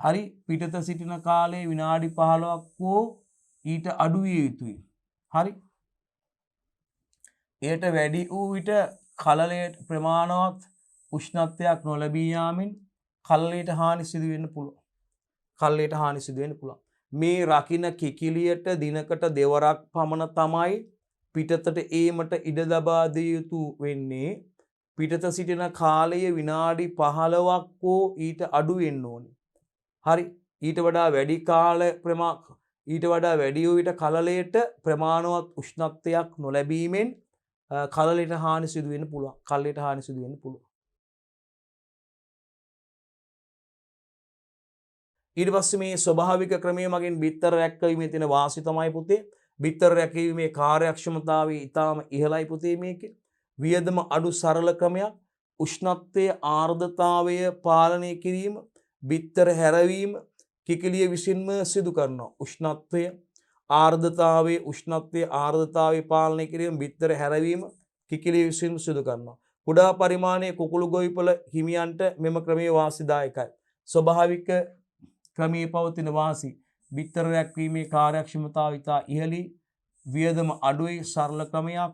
හරි පිටත සිටින කාලයේ විනාඩි 15ක් වූ ඊට අඩු විය යුතුයි. හරි එයට වැඩි වූ විට කලලයට ප්‍රමාණවත් උෂ්ණත්වයක් නොලැබී යාමෙන් කල්ලයට හානි සිදු වෙන්න පුළුවන්. කල්ලයට හානි සිදු වෙන්න පුළුවන්. මේ රකින්න කිකිලියට දිනකට දෙවරක් පමණ තමයි පිටතට ඒමට ඉඩ ලබා දිය යුතු වෙන්නේ. පිටත සිටින කාලය විනාඩි 15ක් හෝ ඊට අඩු වෙන්න ඕනේ. හරි ඊට වඩා වැඩි ඊට වඩා වැඩි වූ විට කලලයට ප්‍රමාණවත් උෂ්ණත්වයක් නොලැබීමෙන් කලලයට හානි සිදු වෙන්න පුළුවන්. කල්ලයට හානි සිදු වෙන්න පුළුවන්. ඊට පස්සේ මේ ස්වභාවික ක්‍රමයේ මගින් බිත්තර රැක්කීමේ තියෙන වාසි තමයි පුතේ බිත්තර රැකීමේ කාර්යක්ෂමතාවය ඉතාම ඉහළයි පුතේ මේකේ. වියදම අඩු සරල ක්‍රමයක්. උෂ්ණත්වයේ ආර්ද්‍රතාවය පාලනය කිරීම බිත්තර හැරවීම කිකිලිය විසින්ම සිදු කරනවා. උෂ්ණත්වයේ ආර්ද්‍රතාවය පාලනය කිරීම බිත්තර හැරවීම කිකිලිය විසින්ම සිදු කරනවා. කුඩා පරිමාණයේ කුකුළු ගොවිපළ හිමියන්ට මෙම ක්‍රමයේ වාසිදායකයි. ස්වභාවික ක්‍රමයේ පවතින වාසි බිත්තර රැක්වීමේ කාර්යක්ෂමතාව ඉතා ඉහළයි. වියදම අඩුයි සරල ක්‍රමයක්.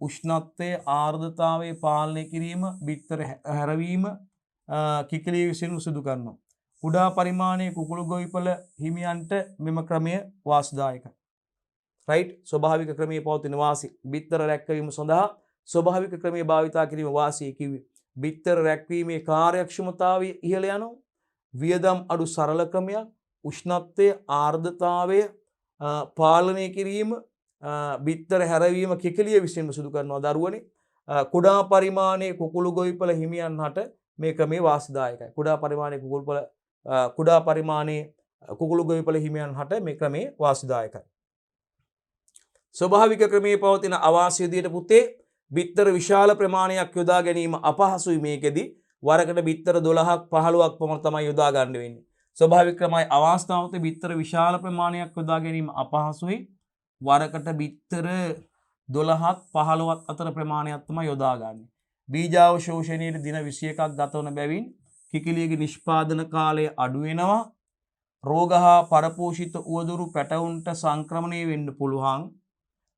උෂ්ණත්වයේ ආර්ද්‍රතාවය පාලනය කිරීම බිත්තර හැරවීම කිකිලිය විසින්ම සිදු කරනවා. කුඩා පරිමාණයේ කුකුළු ගොවිපළ හිමියන්ට මෙම ක්‍රමය වාසිදායකයි. රයිට් ස්වභාවික ක්‍රමයේ පවතින වාසි බිත්තර රැක්වීම සඳහා ස්වභාවික ක්‍රමයේ භාවිතා කිරීම වාසිය කිව්වේ. බිත්තර රැක්වීමේ කාර්යක්ෂමතාවය ඉහළ යනවා. වියදම් අඩු සරල ක්‍රමයක්. උෂ්ණත්වයේ ආර්ද්‍රතාවය පාලනය කිරීම බිත්තර හැරවීම කිකිලිය විසින්ම සිදු කරනවා දරුවනේ. කුඩා පරිමාණයේ කුකුළු ගොවිපළ හිමියන් හට මේ ක්‍රමයේ වාසිදායකයි. කුඩා පරිමාණයේ කුකුළු ගොවිපළ හිමියන් හට මේ ක්‍රමයේ වාසිදායකයි. ස්වභාවික ක්‍රමයේ පවතින අවාසි විදියට පුතේ බිත්තර විශාල ප්‍රමාණයක් යොදා ගැනීම අපහසුයි මේකෙදි. වරකට බිත්තර 12ක් 15ක් පමණ තමයි යොදා ගන්න වෙන්නේ. ස්වභාවික ක්‍රමයි අවස්ථාවත බිත්තර විශාල ප්‍රමාණයක් යොදා ගැනීම අපහසුයි. වරකට බිත්තර 12ක් 15ක් අතර ප්‍රමාණයක් තමයි යොදා ගන්න. බීජාවශෝෂණයේ දින 21ක් ගත වන බැවින් කිකිලියගේ නිෂ්පාදන කාලය අඩු වෙනවා. රෝග හා පරපෝෂිත උවදුරු පැටවුන්ට සංක්‍රමණය වෙන්න පුළුවන්.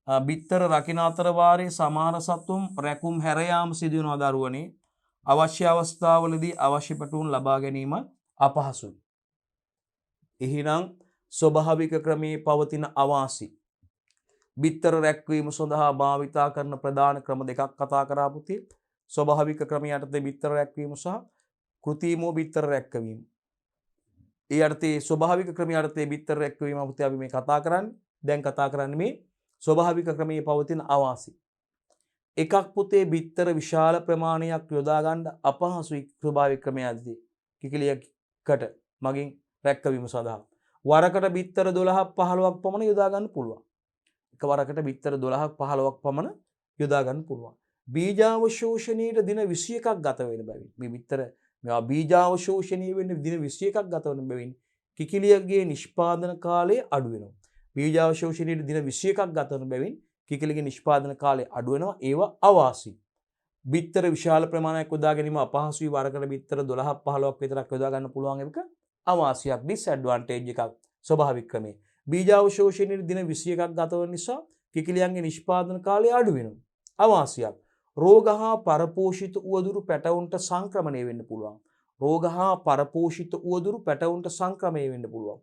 බිත්තර රකින අතර වාරයේ සමහර සතුන් රැකුම් හැර යාම සිදු වෙනවා දරුවනේ. අවශ්‍ය අවස්ථාවලදී අවශ්‍ය පැටවුන් ලබා ගැනීම අපහසුයි. එහිනම් ස්වභාවික ක්‍රමයේ පවතින අවාසි බිත්තර රැක්වීම සඳහා භාවිතා කරන ප්‍රධාන ක්‍රම දෙකක් කතා කරා පුතේ. ස්වභාවික ක්‍රමය යටතේ බිත්තර රැක්වීම සහ කෘත්‍රිමව බිත්තර රැක්වීම. ඒ අර්ථයේ ස්වභාවික ක්‍රමය යටතේ බිත්තර රැක්වීම පුතේ අපි මේ කතා කරන්නේ. දැන් කතා කරන්නේ මේ ස්වභාවික ක්‍රමයේ පවතින අවාසි. එකක් පුතේ බිත්තර විශාල ප්‍රමාණයක් යොදා ගන්න අපහසුයි ස්වභාවික ක්‍රමයේදී. කිකිලියකට මගින් රැක්වීම සඳහා වරකට බිත්තර 12ක් 15ක් පමණ යොදා ගන්න පුළුවන්. එකවරකට බිත්තර 12ක් 15ක් පමණ යොදා ගන්න පුළුවන්. බීජාවශෝෂණයේ දින 21ක් ගත වෙන බැවින් මේ බිත්තර මේවා බීජාවශෝෂණීය වෙන්නේ දින 21ක් ගත වෙන බැවින් කිකිලියගේ නිෂ්පාදන කාලය අඩු වෙනවා. බීජාවශෝෂණයේ දින 21ක් ගත වෙන බැවින් කිකිලියගේ නිෂ්පාදන කාලය අඩු වෙනවා. ඒවා අවාසි. බිත්තර විශාල ප්‍රමාණයක් යොදා ගැනීම අපහසුයි. වරකට බිත්තර 12ක් 15ක් විතරක් යොදා ගන්න පුළුවන් එක අවාසියක්, ඩිස්ඇඩ්වාන්ටේජ් එකක් ස්වභාවික ක්‍රමයේ. බීජාවශෝෂණයේ දින 21ක් ගත වෙන නිසා කිකිලියන්ගේ නිෂ්පාදන කාලය අඩු වෙනවා. අවාසියක්. රෝග හා පරපෝෂිත උවදුරු පැටවුන්ට සංක්‍රමණය වෙන්න පුළුවන්. රෝග හා පරපෝෂිත උවදුරු පැටවුන්ට සංක්‍රමණය වෙන්න පුළුවන්.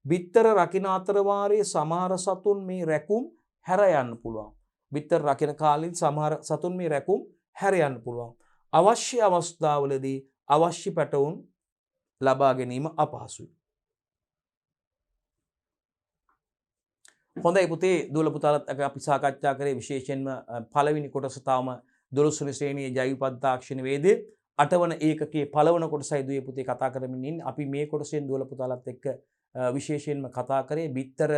බිත්තර රකින අතර වාරයේ සමහර සතුන් මේ රැකුම් හැර යන්න පුළුවන්. බිත්තර රකින කාලෙදී සමහර සතුන් මේ රැකුම් හැර යන්න පුළුවන්. අවශ්‍ය අවස්ථාවලදී අවශ්‍ය පැටවුන් ලබා ගැනීම අපහසුයි. හොඳයි පුතේ, දුවල පුතාලත් අපි සාකච්ඡා කරේ විශේෂයෙන්ම පළවෙනි කොටස තාම 12 වෙනි ශ්‍රේණියේ ජෛව පද්ධතාක්ෂණ වේදේ 8 වන ඒකකයේ පළවන කොටසයි දුවේ පුතේ කතා කරමින් ඉන්නේ. අපි මේ කොටසෙන් දුවල පුතාලත් එක්ක විශේෂයෙන්ම කතා කරේ බිත්තර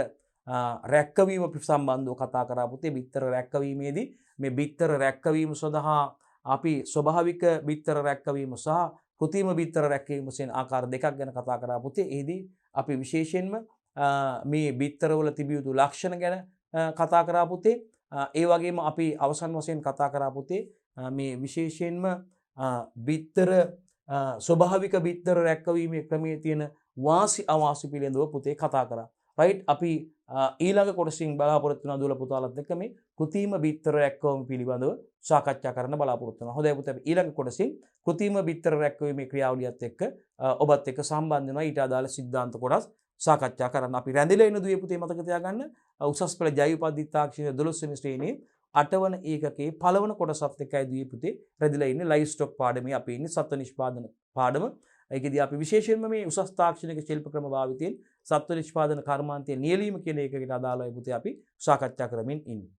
රැක්කවීම සම්බන්ධව කතා කරා පුතේ. බිත්තර රැක්කවීමේදී මේ බිත්තර රැක්කවීම සඳහා අපි ස්වභාවික බිත්තර රැක්කවීම සහ කෘත්‍රිම බිත්තර රැක්කවීම වශයෙන් ආකාර දෙකක් ගැන කතා කරා පුතේ. එහිදී අපි විශේෂයෙන්ම මේ බිත්තරවල තිබිය යුතු ලක්ෂණ ගැන කතා කරා පුතේ. ඒ වගේම අපි අවසන් වශයෙන් කතා කරා පුතේ මේ විශේෂයෙන්ම බිත්තර ස්වභාවික බිත්තර රැක්කවීමේ ක්‍රමයේ තියෙන වාසි අවාසි පිළිබඳව පුතේ කතා කරා. රයිට්, අපි ඊළඟ කොටසින් බලාපොරොත්තු වෙනවා දුවල පුතාලත් එක්ක මේ කෘත්‍රිම බිත්තර රැක්කවීම පිළිබඳව සාකච්ඡා කරන්න බලාපොරොත්තු වෙනවා. හොඳයි පුතේ, අපි ඊළඟ කොටසින් කෘත්‍රිම බිත්තර රැක්කවීමේ ක්‍රියාවලියත් එක්ක ඔබත් එක්ක සම්බන්ධ වෙනවා. ඊට අදාළ සිද්ධාන්ත කොටස් සාකච්ඡා කරන්න. අපි රැඳිලා ඉන්න දුවේ පුතේ මතක තියාගන්න උසස් පෙළ ජෛව පද්ධතාක්ෂණ 12 වෙනි ශ්‍රේණියේ 8 වන ඒකකයේ පළවන කොටසත් එක්කයි දුවේ පුතේ රැඳිලා ඉන්නේ. ලයිව් ස්ටොක් පාඩමේ අපි ඉන්නේ සත්ව නිෂ්පාදන පාඩම. ඒකෙදී අපි විශේෂයෙන්ම මේ උසස් තාක්ෂණික ශිල්ප ක්‍රම භාවිතයෙන් සත්ව නිෂ්පාදන කර්මාන්තයේ නියැලීම කියන එකකට අදාළව පුතේ අපි සාකච්ඡා කරමින් ඉන්නේ.